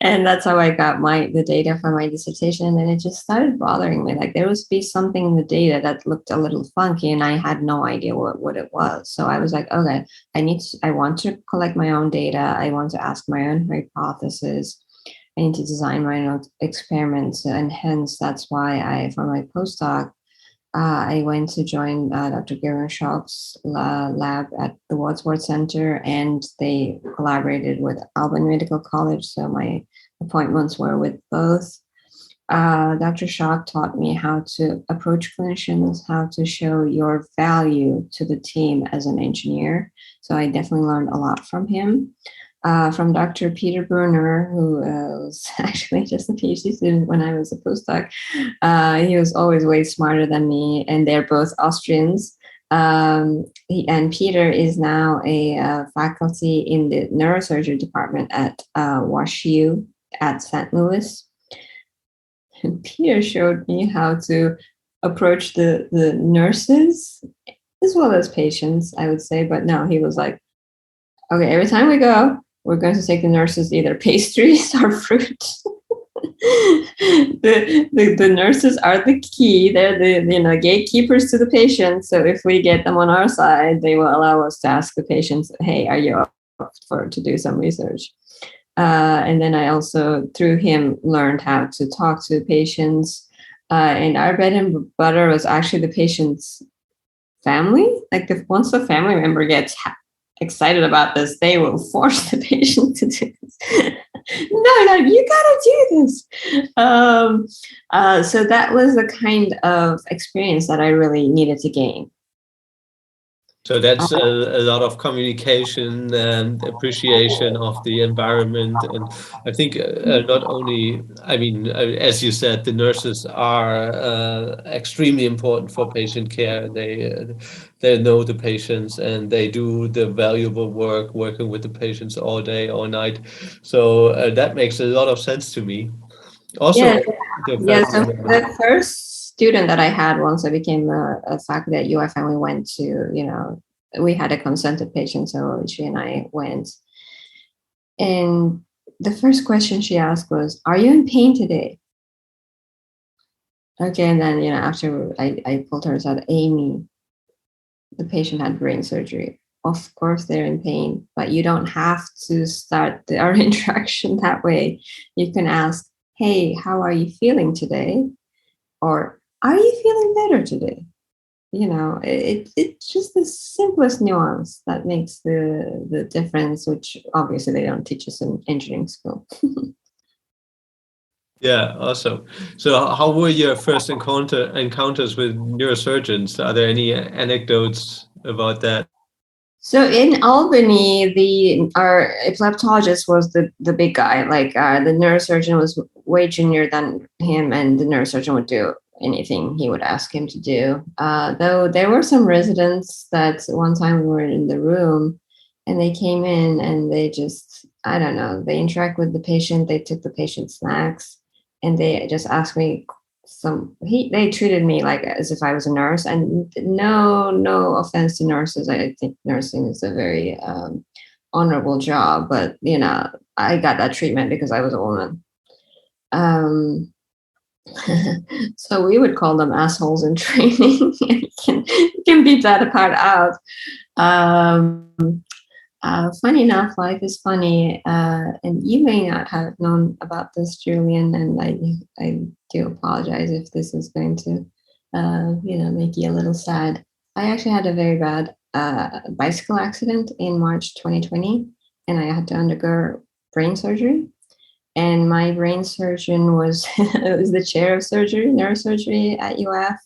And that's how I got the data for my dissertation. And then it just started bothering me. Like there would be something in the data that looked a little funky, and I had no idea what it was. So I was like, okay, I want to collect my own data. I want to ask my own hypothesis. I need to design my own experiments. And hence that's why for my postdoc, I went to join Dr. Garen Schock's lab at the Wadsworth Center, and they collaborated with Albany Medical College. So my appointments were with both. Dr. Schock taught me how to approach clinicians, how to show your value to the team as an engineer. So I definitely learned a lot from him. From Dr. Peter Brunner, who was actually just a PhD student when I was a postdoc. He was always way smarter than me, and they're both Austrians. And Peter is now a faculty in the neurosurgery department at WashU at St. Louis. And Peter showed me how to approach the nurses as well as patients, I would say. But no, he was like, okay, every time we go, we're going to take the nurses either pastries or fruit. the nurses are the key. They're the gatekeepers to the patient. So if we get them on our side, they will allow us to ask the patients, hey, are you up to do some research? And then I also, through him, learned how to talk to patients. And our bread and butter was actually the patient's family. Like once the family member gets excited about this, they will force the patient to do this. no, you gotta do this. So that was the kind of experience that I really needed to gain. So that's a lot of communication and appreciation of the environment. And I think not only, as you said, the nurses are extremely important for patient care. They know the patients, and they do the valuable work working with the patients all day, all night. So that makes a lot of sense to me. Also, so the first student that I had once I became a faculty at UF, and we went to, we had a consented patient, so she and I went. And the first question she asked was, are you in pain today? Okay, and then, after I pulled her and said, Amy, the patient had brain surgery. Of course they're in pain, but you don't have to start our interaction that way. You can ask, hey, how are you feeling today? Or are you feeling better today? It's just the simplest nuance that makes the difference, which obviously they don't teach us in engineering school. Yeah, awesome. So how were your first encounters with neurosurgeons? Are there any anecdotes about that? So in Albany, our epileptologist was the big guy. Like the neurosurgeon was way junior than him, and the neurosurgeon would do anything he would ask him to do. Though there were some residents that one time we were in the room, and they came in and they just, I don't know, they interact with the patient. They took the patient's snacks, and they just asked me they treated me like as if I was a nurse. And no offense to nurses. I think nursing is a very honorable job, but I got that treatment because I was a woman. So we would call them assholes in training. You can beat that part out. Funny enough, life is funny, and you may not have known about this, Julian, and I do apologize if this is going to, make you a little sad. I actually had a very bad bicycle accident in March 2020, and I had to undergo brain surgery. And my brain surgeon was was the chair of surgery, neurosurgery at UF.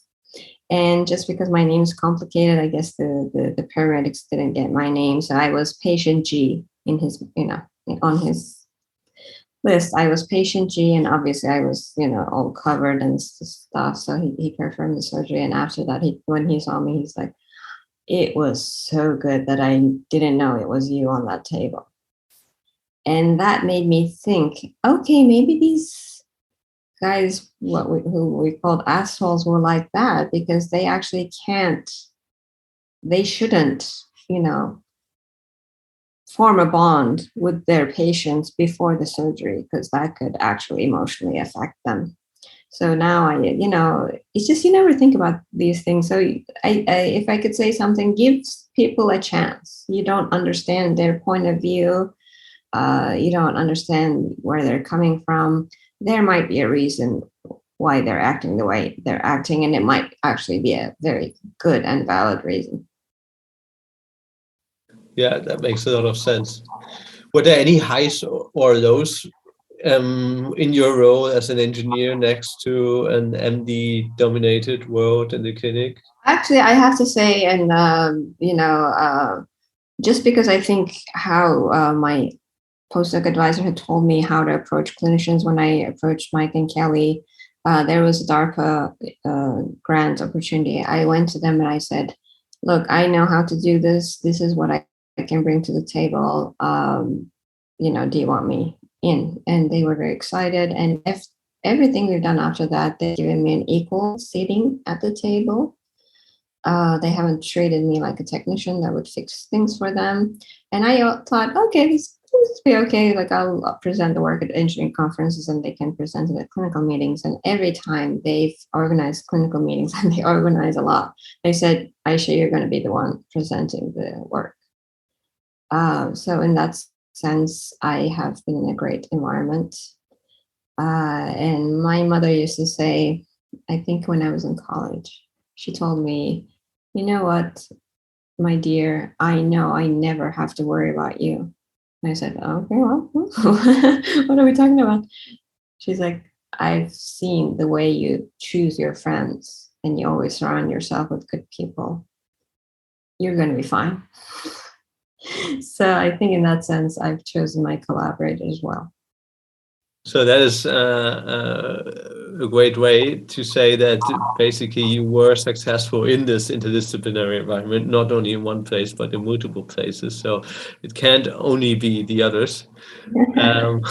And just because my name is complicated, I guess the paramedics didn't get my name. So I was patient G in his, on his list. I was patient G, and obviously I was, all covered and stuff. So he performed the surgery. And after that, when he saw me, he's like, it was so good that I didn't know it was you on that table. And that made me think, okay, maybe these guys, who we called assholes, were like that because they actually they shouldn't, form a bond with their patients before the surgery, because that could actually emotionally affect them. So now it's just, you never think about these things. So if I could say something, give people a chance. You don't understand their point of view. You don't understand where they're coming from. There might be a reason why they're acting the way they're acting, and it might actually be a very good and valid reason. Yeah, that makes a lot of sense. Were there any highs or lows in your role as an engineer next to an MD-dominated world in the clinic? Actually, I have to say, and just because I think how my postdoc advisor had told me how to approach clinicians when I approached Mike and Kelly, there was a DARPA grant opportunity. I went to them and I said, look, I know how to do this. This is what I can bring to the table. Do you want me in? And they were very excited. And if everything we've done after that, they've given me an equal seating at the table. They haven't treated me like a technician that would fix things for them. And I thought, okay, this be okay. Like, I'll present the work at engineering conferences and they can present it at clinical meetings. And every time they've organized clinical meetings, and they organize a lot, they said, Ayse, you're going to be the one presenting the work. So in that sense, I have been in a great environment. And my mother used to say, I think when I was in college, she told me, you know what, my dear, I know I never have to worry about you. And I said, okay, well, what are we talking about? She's like, I've seen the way you choose your friends and you always surround yourself with good people. You're going to be fine. So I think in that sense, I've chosen my collaborators as well. So that is a great way to say that basically you were successful in this interdisciplinary environment, not only in one place, but in multiple places. So it can't only be the others. So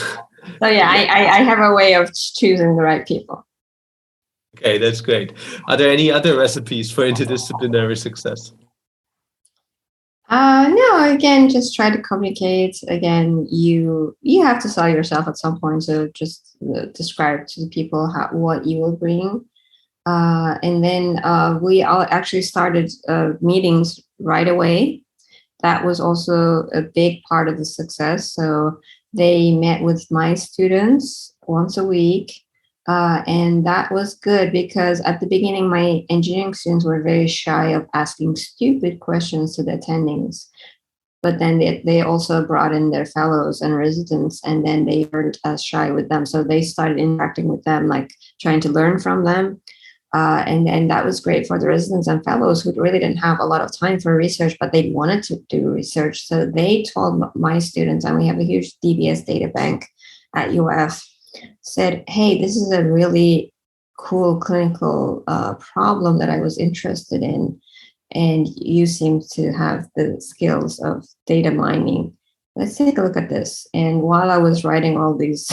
yeah, I have a way of choosing the right people. Okay, that's great. Are there any other recipes for interdisciplinary success? No, again, just try to communicate. Again, you have to sell yourself at some point. So just describe to the people what you will bring. And then we all actually started meetings right away. That was also a big part of the success. So they met with my students once a week. And that was good because at the beginning, my engineering students were very shy of asking stupid questions to the attendings. But then they also brought in their fellows and residents, and then they weren't as shy with them. So they started interacting with them, like trying to learn from them. And that was great for the residents and fellows who really didn't have a lot of time for research, but they wanted to do research. So they told my students, and we have a huge DBS data bank at UF, said, hey, this is a really cool clinical problem that I was interested in, and you seem to have the skills of data mining. Let's take a look at this. And while I was writing all these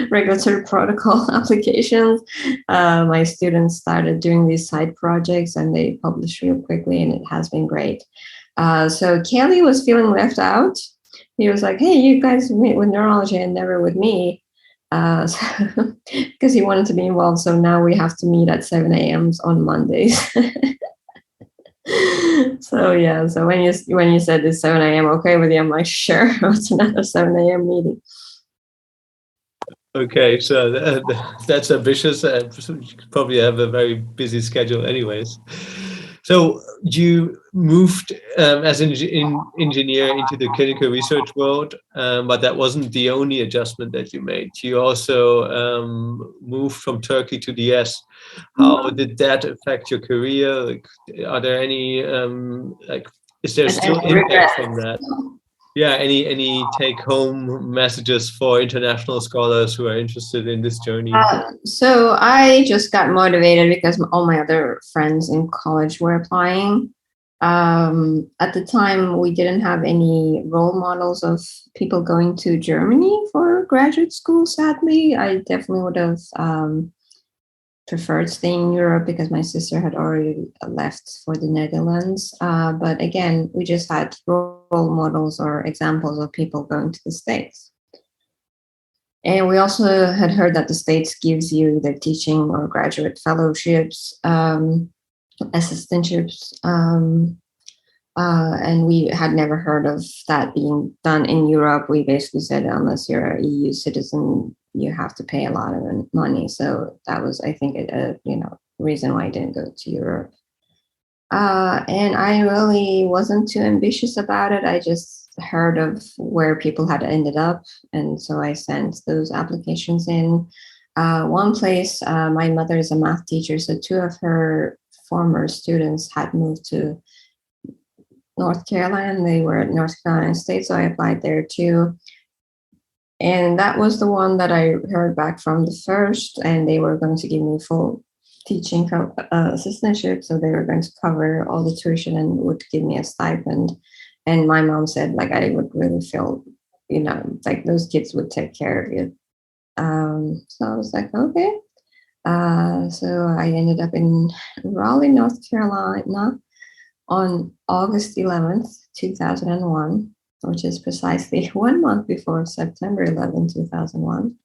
regulatory protocol applications, my students started doing these side projects and they published real quickly, and it has been great. So Kelly was feeling left out. He was like, hey, you guys meet with neurology and never with me. Because he wanted to be involved. So now we have to meet at 7 a.m. on Mondays. So yeah, so when you said it's 7 a.m. okay with you, I'm like, sure, it's another 7 a.m. meeting. Okay, so that's ambitious. You probably have a very busy schedule, anyways. So you moved as an engineer into the clinical research world, but that wasn't the only adjustment that you made. You also moved from Turkey to the US. How did that affect your career? Like, are there any is there still impact from that? Yeah, any take-home messages for international scholars who are interested in this journey? So I just got motivated because all my other friends in college were applying. At the time, we didn't have any role models of people going to Germany for graduate school, sadly. I definitely would have preferred staying in Europe because my sister had already left for the Netherlands. But again, we just had role models or examples of people going to the States. And we also had heard that the States gives you either teaching or graduate fellowships, assistantships, and we had never heard of that being done in Europe. We basically said, unless you're an EU citizen, you have to pay a lot of money. So that was, I think, a reason why I didn't go to Europe. And I really wasn't too ambitious about it. I just heard of where people had ended up, and so I sent those applications in. One place, my mother is a math teacher, so two of her former students had moved to North Carolina. They were at North Carolina State, so I applied there too. And that was the one that I heard back from the first, and they were going to give me full teaching assistantship, so they were going to cover all the tuition and would give me a stipend. And my mom said, like, I would really feel, like those kids would take care of you. So I was like, okay. So I ended up in Raleigh, North Carolina on August 11th, 2001, which is precisely 1 month before September 11th, 2001.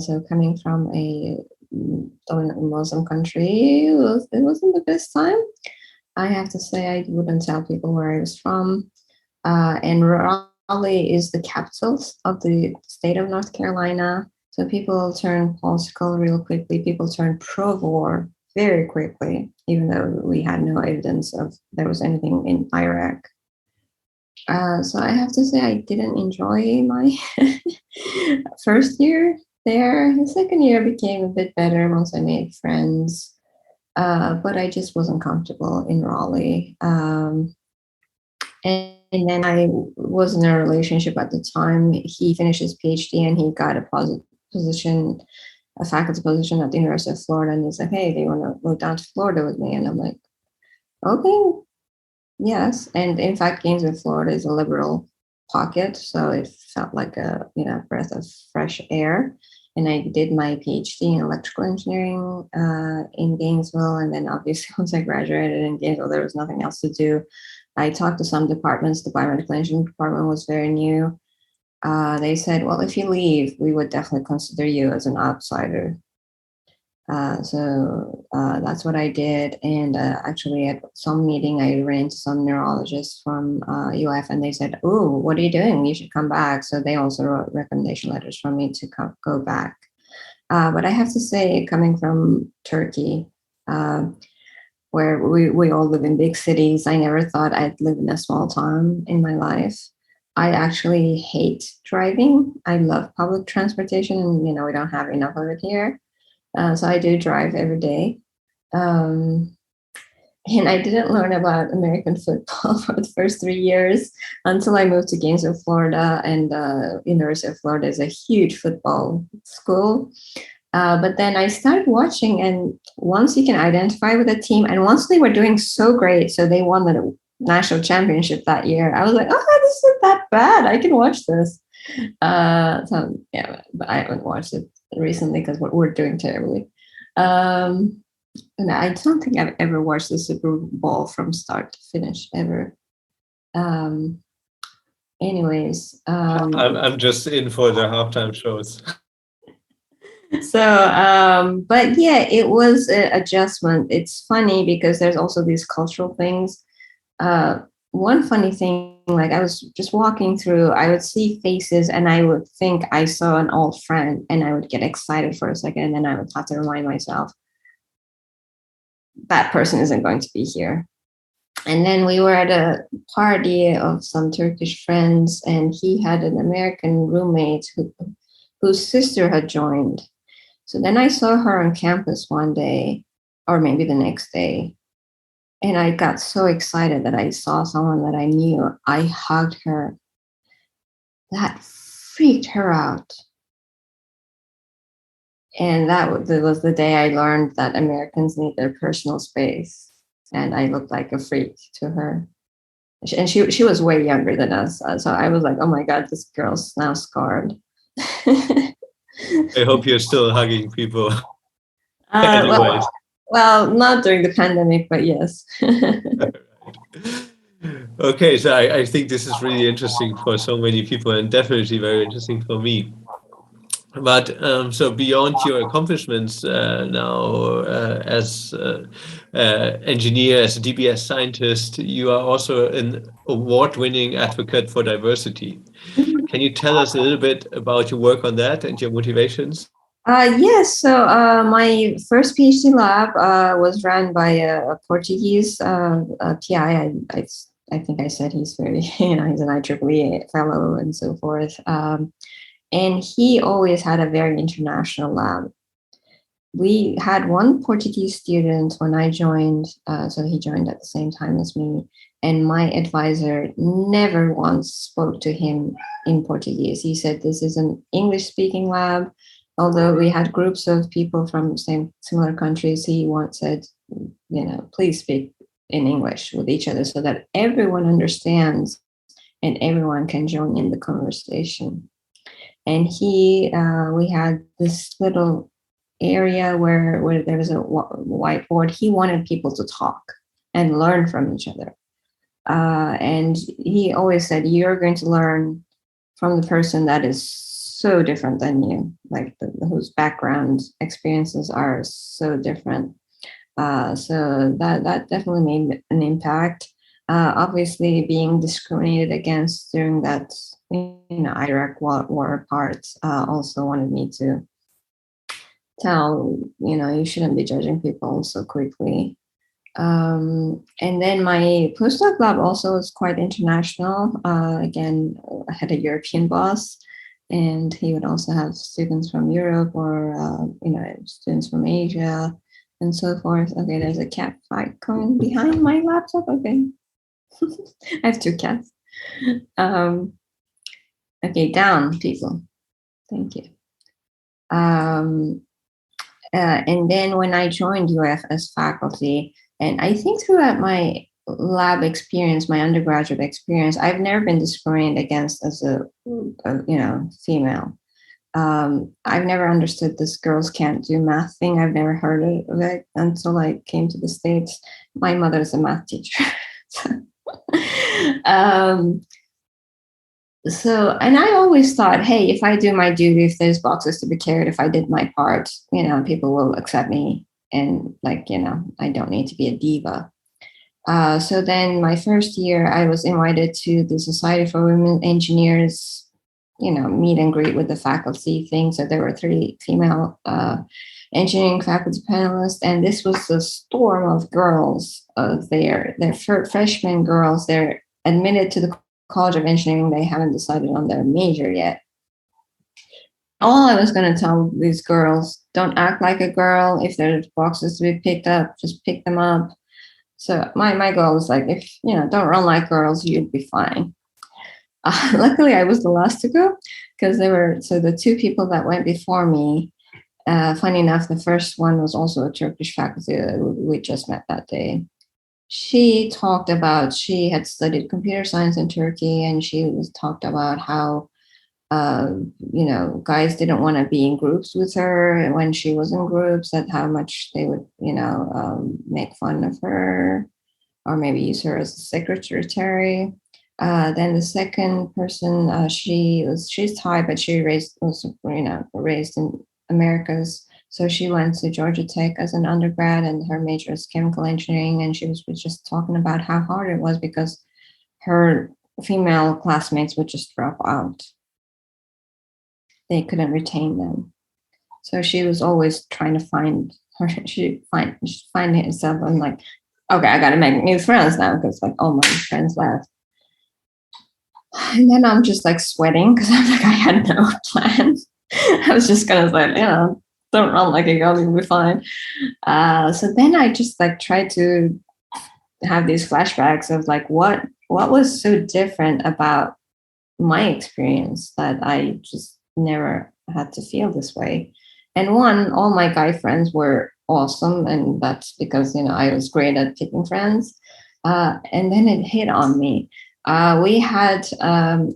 So coming from a Muslim country, it wasn't the best time. I have to say, I wouldn't tell people where I was from. And Raleigh is the capital of the state of North Carolina. So people turn political real quickly. People turn pro-war very quickly, even though we had no evidence of there was anything in Iraq. So I have to say, I didn't enjoy my first year there. The second year became a bit better once I made friends. But I just wasn't comfortable in Raleigh. And then I was in a relationship at the time. He finished his PhD and he got a position, a faculty position at the University of Florida. And he's like, hey, do you want to go down to Florida with me? And I'm like, okay, yes. And in fact, Gainesville, Florida is a liberal pocket. So it felt like a breath of fresh air. And I did my PhD in electrical engineering in Gainesville. And then obviously once I graduated in Gainesville, there was nothing else to do. I talked to some departments. The biomedical engineering department was very new. They said, well, if you leave, we would definitely consider you as an outsider. So that's what I did. And actually at some meeting, I ran into some neurologists from UF and they said, oh, what are you doing? You should come back. So they also wrote recommendation letters for me to go back. But I have to say, coming from Turkey, where we all live in big cities, I never thought I'd live in a small town in my life. I actually hate driving. I love public transportation and, we don't have enough of it here. So I do drive every day. And I didn't learn about American football for the first 3 years until I moved to Gainesville, Florida. And University of Florida is a huge football school. But then I started watching, and once you can identify with a team, and once they were doing so great, so they won the national championship that year, I was like, oh, this isn't that bad. I can watch this. So yeah, but I haven't watched it recently because we're doing terribly. And I don't think I've ever watched the Super Bowl from start to finish ever. Anyways, I'm just in for the halftime shows. But yeah, it was an adjustment. It's funny because there's also these cultural things. One funny thing, like I was just walking through, I would see faces and I would think I saw an old friend and I would get excited for a second and then I would have to remind myself that person isn't going to be here. And then we were at a party of some Turkish friends and he had an American roommate whose sister had joined. So then I saw her on campus one day, or maybe the next day. And I got so excited that I saw someone that I knew. I hugged her. That freaked her out. And that was the day I learned that Americans need their personal space. And I looked like a freak to her. And she was way younger than us. So I was like, oh my God, this girl's now scarred. I hope you're still hugging people. Well, not during the pandemic, but yes. Okay, so I think this is really interesting for so many people and definitely very interesting for me. But so beyond your accomplishments now as engineer, as a DBS scientist, you are also an award-winning advocate for diversity. Can you tell us a little bit about your work on that and your motivations? Yes, so my first PhD lab was run by a Portuguese PI. I think I said he's very, he's an IEEE fellow and so forth. And he always had a very international lab. We had one Portuguese student when I joined, so he joined at the same time as me. And my advisor never once spoke to him in Portuguese. He said, this is an English-speaking lab. Although we had groups of people from similar countries, he once said, please speak in English with each other so that everyone understands and everyone can join in the conversation. And we had this little area where there was a whiteboard. He wanted people to talk and learn from each other. And he always said, you're going to learn from the person that is so different than you, like whose background experiences are so different. So that definitely made an impact. Obviously, being discriminated against during that Iraq war part also wanted me to tell, you shouldn't be judging people so quickly. And then my postdoc lab also was quite international. Again, I had a European boss, and he would also have students from Europe or, students from Asia and so forth. Okay, there's a cat fight going behind my laptop. Okay. I have two cats. Okay, down, people. Thank you. And then when I joined UF as faculty, and I think throughout my lab experience, my undergraduate experience, I've never been discriminated against as a female. I've never understood this girls can't do math thing. I've never heard of it until I came to the States. My mother is a math teacher. And I always thought, hey, if I do my duty, if there's boxes to be carried, if I did my part, people will accept me. And I don't need to be a diva. So then my first year, I was invited to the Society for Women Engineers, meet and greet with the faculty thing. So there were 3 female engineering faculty panelists, and this was a storm of girls. They're freshman girls. They're admitted to the College of Engineering. They haven't decided on their major yet. All I was going to tell these girls, don't act like a girl. If there's boxes to be picked up, just pick them up. So my goal was like, if, don't run like girls, you'd be fine. Luckily, I was the last to go because the 2 people that went before me, funny enough, the first one was also a Turkish faculty we just met that day. She talked about, she had studied computer science in Turkey, and she talked about how, guys didn't want to be in groups with her when she was in groups, that how much they would, make fun of her or maybe use her as a secretary. Then the second person, she's Thai, but she was raised in Americas. So she went to Georgia Tech as an undergrad, and her major is chemical engineering. And she was just talking about how hard it was because her female classmates would just drop out. They couldn't retain them. So she was always trying to find her. She'd find herself. I'm like, okay, I got to make new friends now because like all my friends left. And then I'm just like sweating because I'm like, I had no plan. I was just gonna say, don't run like a girl, you'll be fine. So then I just like tried to have these flashbacks of like what was so different about my experience that I just never had to feel this way. And one, all my guy friends were awesome, and that's because I was great at picking friends. And then it hit on me. We had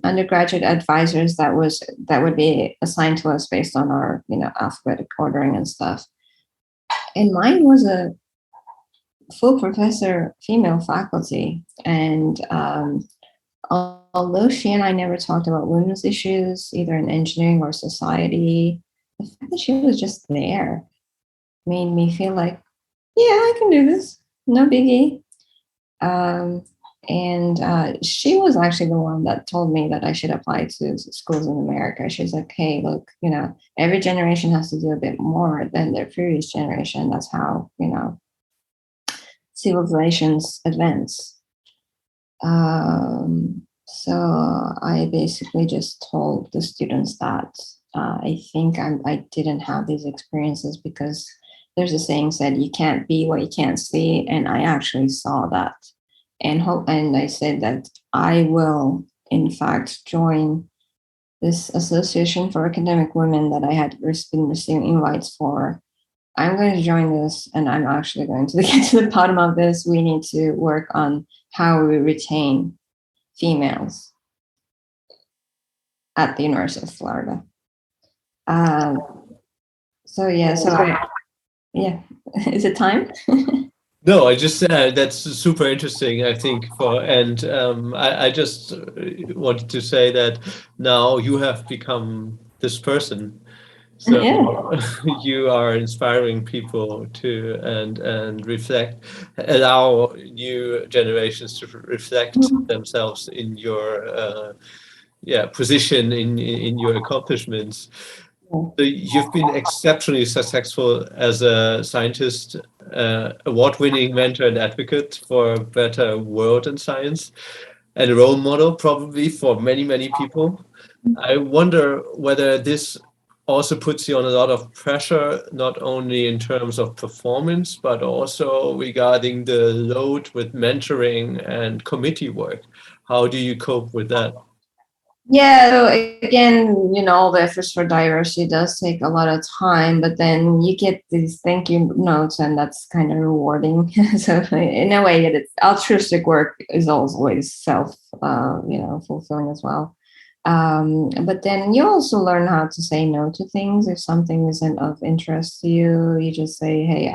undergraduate advisors that would be assigned to us based on our alphabetic ordering and stuff. And mine was a full professor female faculty, and although she and I never talked about women's issues either in engineering or society, the fact that she was just there made me feel like, yeah, I can do this, no biggie. And she was actually the one that told me that I should apply to schools in America. She's like, hey, look, every generation has to do a bit more than their previous generation. That's how, civilizations advance. So I basically just told the students that I think I didn't have these experiences because there's a saying said, you can't be what you can't see. And I actually saw that. And I said that I will, in fact, join this Association for Academic Women that I had been receiving invites for. I'm going to join this, and I'm actually going to get to the bottom of this. We need to work on how we retain females at the University of Florida. Is it time? No, I just that's super interesting, I think, I just wanted to say that now you have become this person. So yeah. You are inspiring people to and reflect, allow new generations to reflect themselves in your position in your accomplishments. So you've been exceptionally successful as a scientist, award-winning mentor and advocate for a better world in science, and a role model probably for many, many people. I wonder whether this also puts you on a lot of pressure, not only in terms of performance, but also regarding the load with mentoring and committee work. How do you cope with that? Yeah, so again, all the efforts for diversity does take a lot of time, but then you get these thank you notes, and that's kind of rewarding. So in a way, it's altruistic work is always fulfilling as well. But then you also learn how to say no to things. If something isn't of interest to you, you just say, hey,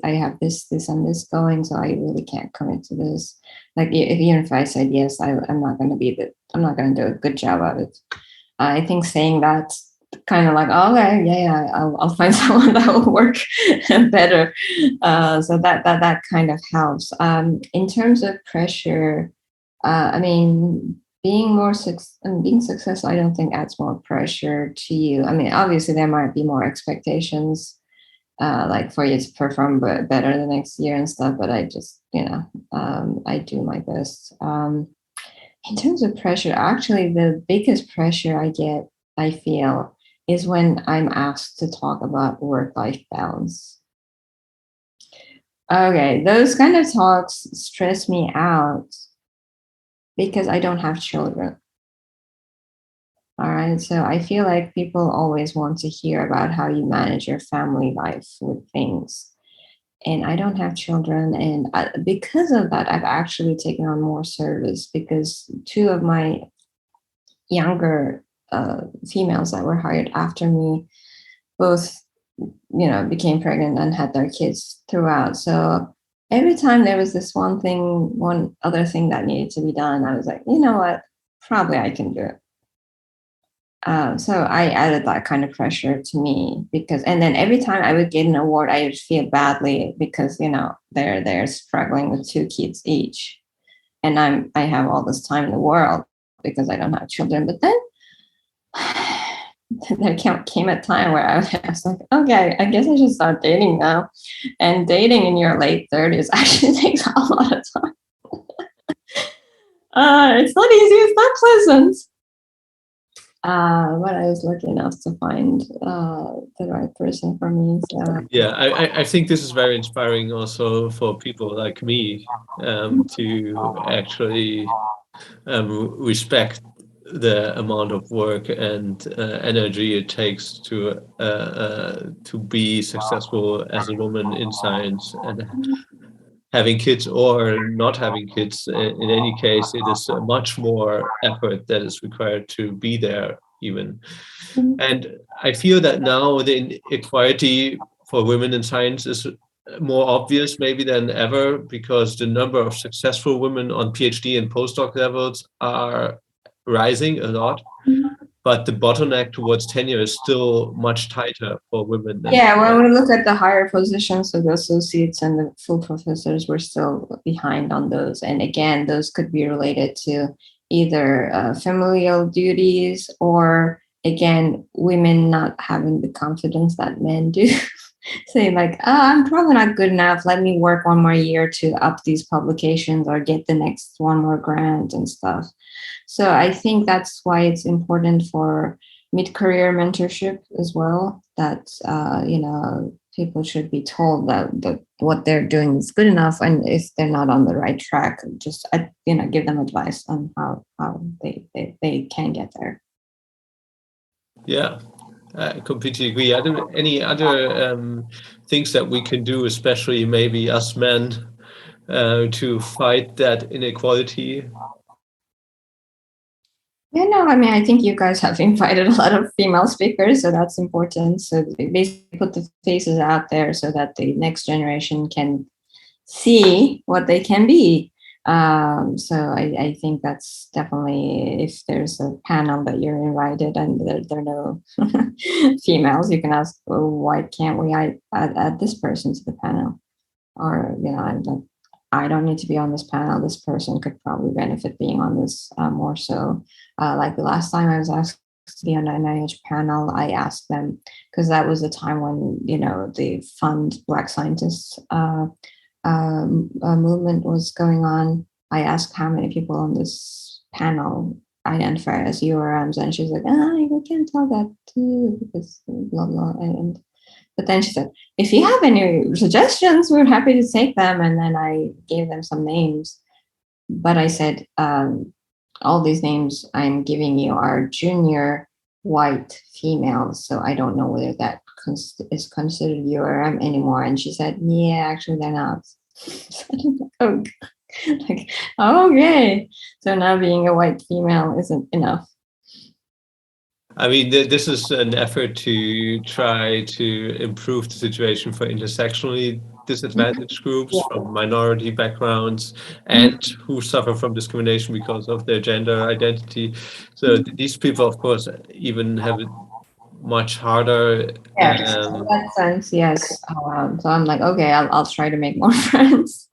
I have this and this going, so I really can't commit to this. Like even if I said yes, I'm not going to do a good job of it. I think saying that kind of like, okay, yeah, I'll find someone that will work better. So that kind of helps. In terms of pressure, being successful, I don't think adds more pressure to you. I mean, obviously there might be more expectations, like for you to perform better the next year and stuff, but I just, I do my best. In terms of pressure, actually the biggest pressure I feel is when I'm asked to talk about work-life balance. Okay, those kind of talks stress me out because I don't have children. All right. So I feel like people always want to hear about how you manage your family life with things. And I don't have children. And because of that, I've actually taken on more service because two of my younger females that were hired after me both, became pregnant and had their kids throughout. So every time there was this one other thing that needed to be done, I was like, you know what? Probably I can do it. So I added that kind of pressure to me because, and then every time I would get an award, I would feel badly because, they're struggling with 2 kids each. And I have all this time in the world because I don't have children. But then there came a time where I was like, okay, I guess I should start dating now. And dating in your late 30s actually takes a lot of time. It's not easy, it's not pleasant. But I was lucky enough to find the right person for me. So. Yeah, I think this is very inspiring also for people like me to actually respect the amount of work and energy it takes to be successful as a woman in science, and having kids or not having kids. In any case, it is much more effort that is required to be there even. And I feel that now the inequality for women in science is more obvious maybe than ever, because the number of successful women on PhD and postdoc levels are rising a lot, but the bottleneck towards tenure is still much tighter for women. Yeah, when we look at the higher positions, so the associates and the full professors, we're still behind on those. And again, those could be related to either familial duties or, again, women not having the confidence that men do. Saying like, I'm probably not good enough. Let me work 1 more year to up these publications or get the next 1 more grant and stuff. So I think that's why it's important for mid-career mentorship as well, that, people should be told that what they're doing is good enough. And if they're not on the right track, just, give them advice on how they can get there. Yeah. I completely agree. Any other things that we can do, especially maybe us men, to fight that inequality? Yeah, no, I mean, I think you guys have invited a lot of female speakers, so that's important. So they basically put the faces out there so that the next generation can see what they can be. So I think that's definitely, if there's a panel that you're invited and there are no females, you can ask, well, why can't we add this person to the panel? Or, I don't need to be on this panel. This person could probably benefit being on this more so. Like the last time I was asked to be on an NIH panel, I asked them, because that was the time when, the Fund Black Scientists movement was going on. I asked how many people on this panel identify as URMs, and she's like, you can't tell that too because blah blah. But then she said, if you have any suggestions, we're happy to take them. And then I gave them some names, but I said, all these names I'm giving you are junior white females, so I don't know whether that is considered URM anymore. And she said, yeah, actually they're not. Okay. So now being a white female isn't enough. I mean, this is an effort to try to improve the situation for intersectionally disadvantaged groups from minority backgrounds and who suffer from discrimination because of their gender identity. So these people, of course, even have it much harder. Yes, in that sense, yes. So I'm like, okay, I'll try to make more friends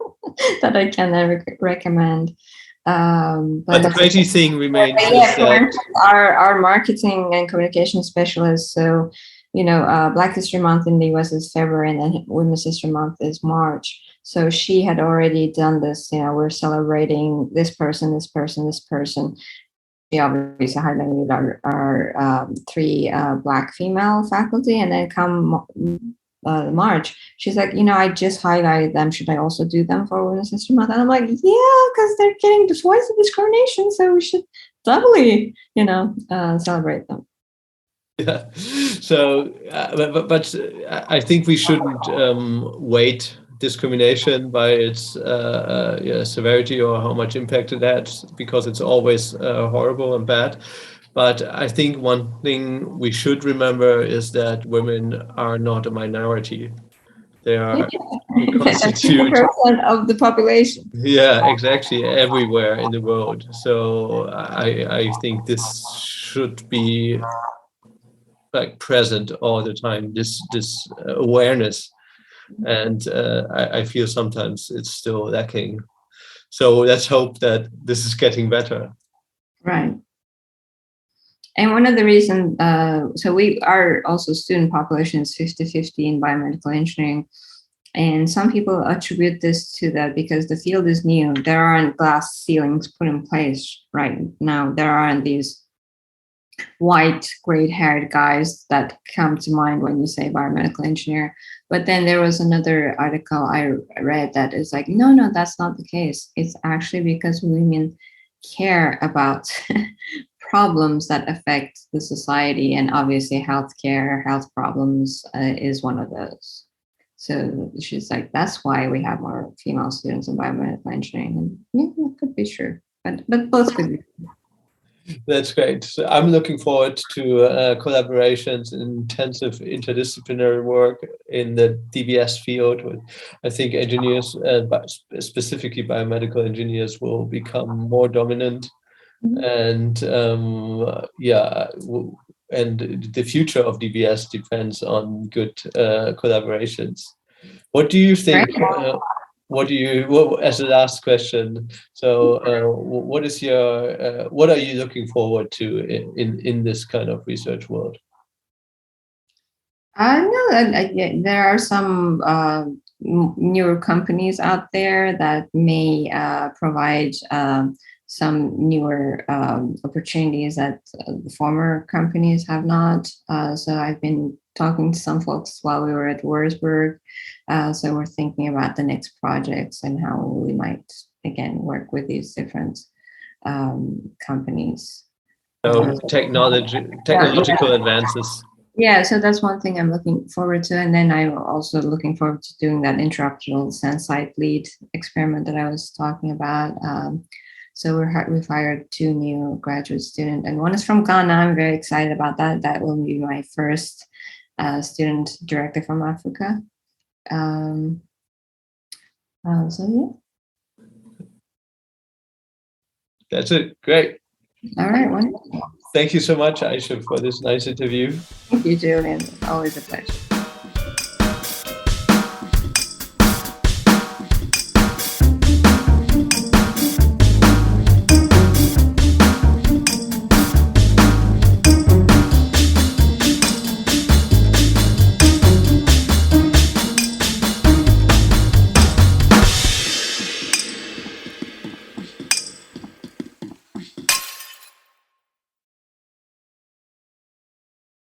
that I can recommend. But the crazy thing remains is that our marketing and communication specialist, so Black History Month in the US is February, and then Women's History Month is March. So she had already done this. We're celebrating this person, this person, this person. She obviously highlighted our 3 Black female faculty, and then come March, she's like, I just highlighted them. Should I also do them for Women's History Month? And I'm like, yeah, because they're getting twice the discrimination, so we should doubly, celebrate them. Yeah. So, but I think we shouldn't weight discrimination by its severity or how much impact it has, because it's always horrible and bad. But I think one thing we should remember is that women are not a minority. They are constitute 2% of the population. Yeah, exactly, everywhere in the world. So I think this should be like present all the time, this awareness, and I feel sometimes it's still lacking. So let's hope that this is getting better. Right. And one of the reasons, so we are also student population is 50-50 in biomedical engineering. And some people attribute this to that because the field is new. There aren't glass ceilings put in place right now. There aren't these white, gray-haired guys that come to mind when you say biomedical engineer. But then there was another article I read that is like, no, that's not the case. It's actually because women care about problems that affect the society, and obviously health problems is one of those. So she's like, that's why we have more female students in biomedical engineering. And yeah, it could be true, but both could be true. That's great. So I'm looking forward to collaborations and intensive interdisciplinary work in the DBS field. With, I think engineers, specifically biomedical engineers, will become more dominant. And and the future of DBS depends on good collaborations. What do you think? As a last question, so what is your what are you looking forward to in this kind of research world? There are some newer companies out there that may provide some newer opportunities that the former companies have not. So I've been talking to some folks while we were at Wurzburg. So we're thinking about the next projects and how we might, again, work with these different companies. So technological advances. Yeah, so that's one thing I'm looking forward to. And then I'm also looking forward to doing that interruptible sensite lead experiment that I was talking about. So we've hired 2 new graduate students, and one is from Ghana. I'm very excited about that. That will be my first student directly from Africa. So yeah. That's it. Great. All right. Wonderful. Thank you so much, Ayse, for this nice interview. Thank you, Julian. Always a pleasure.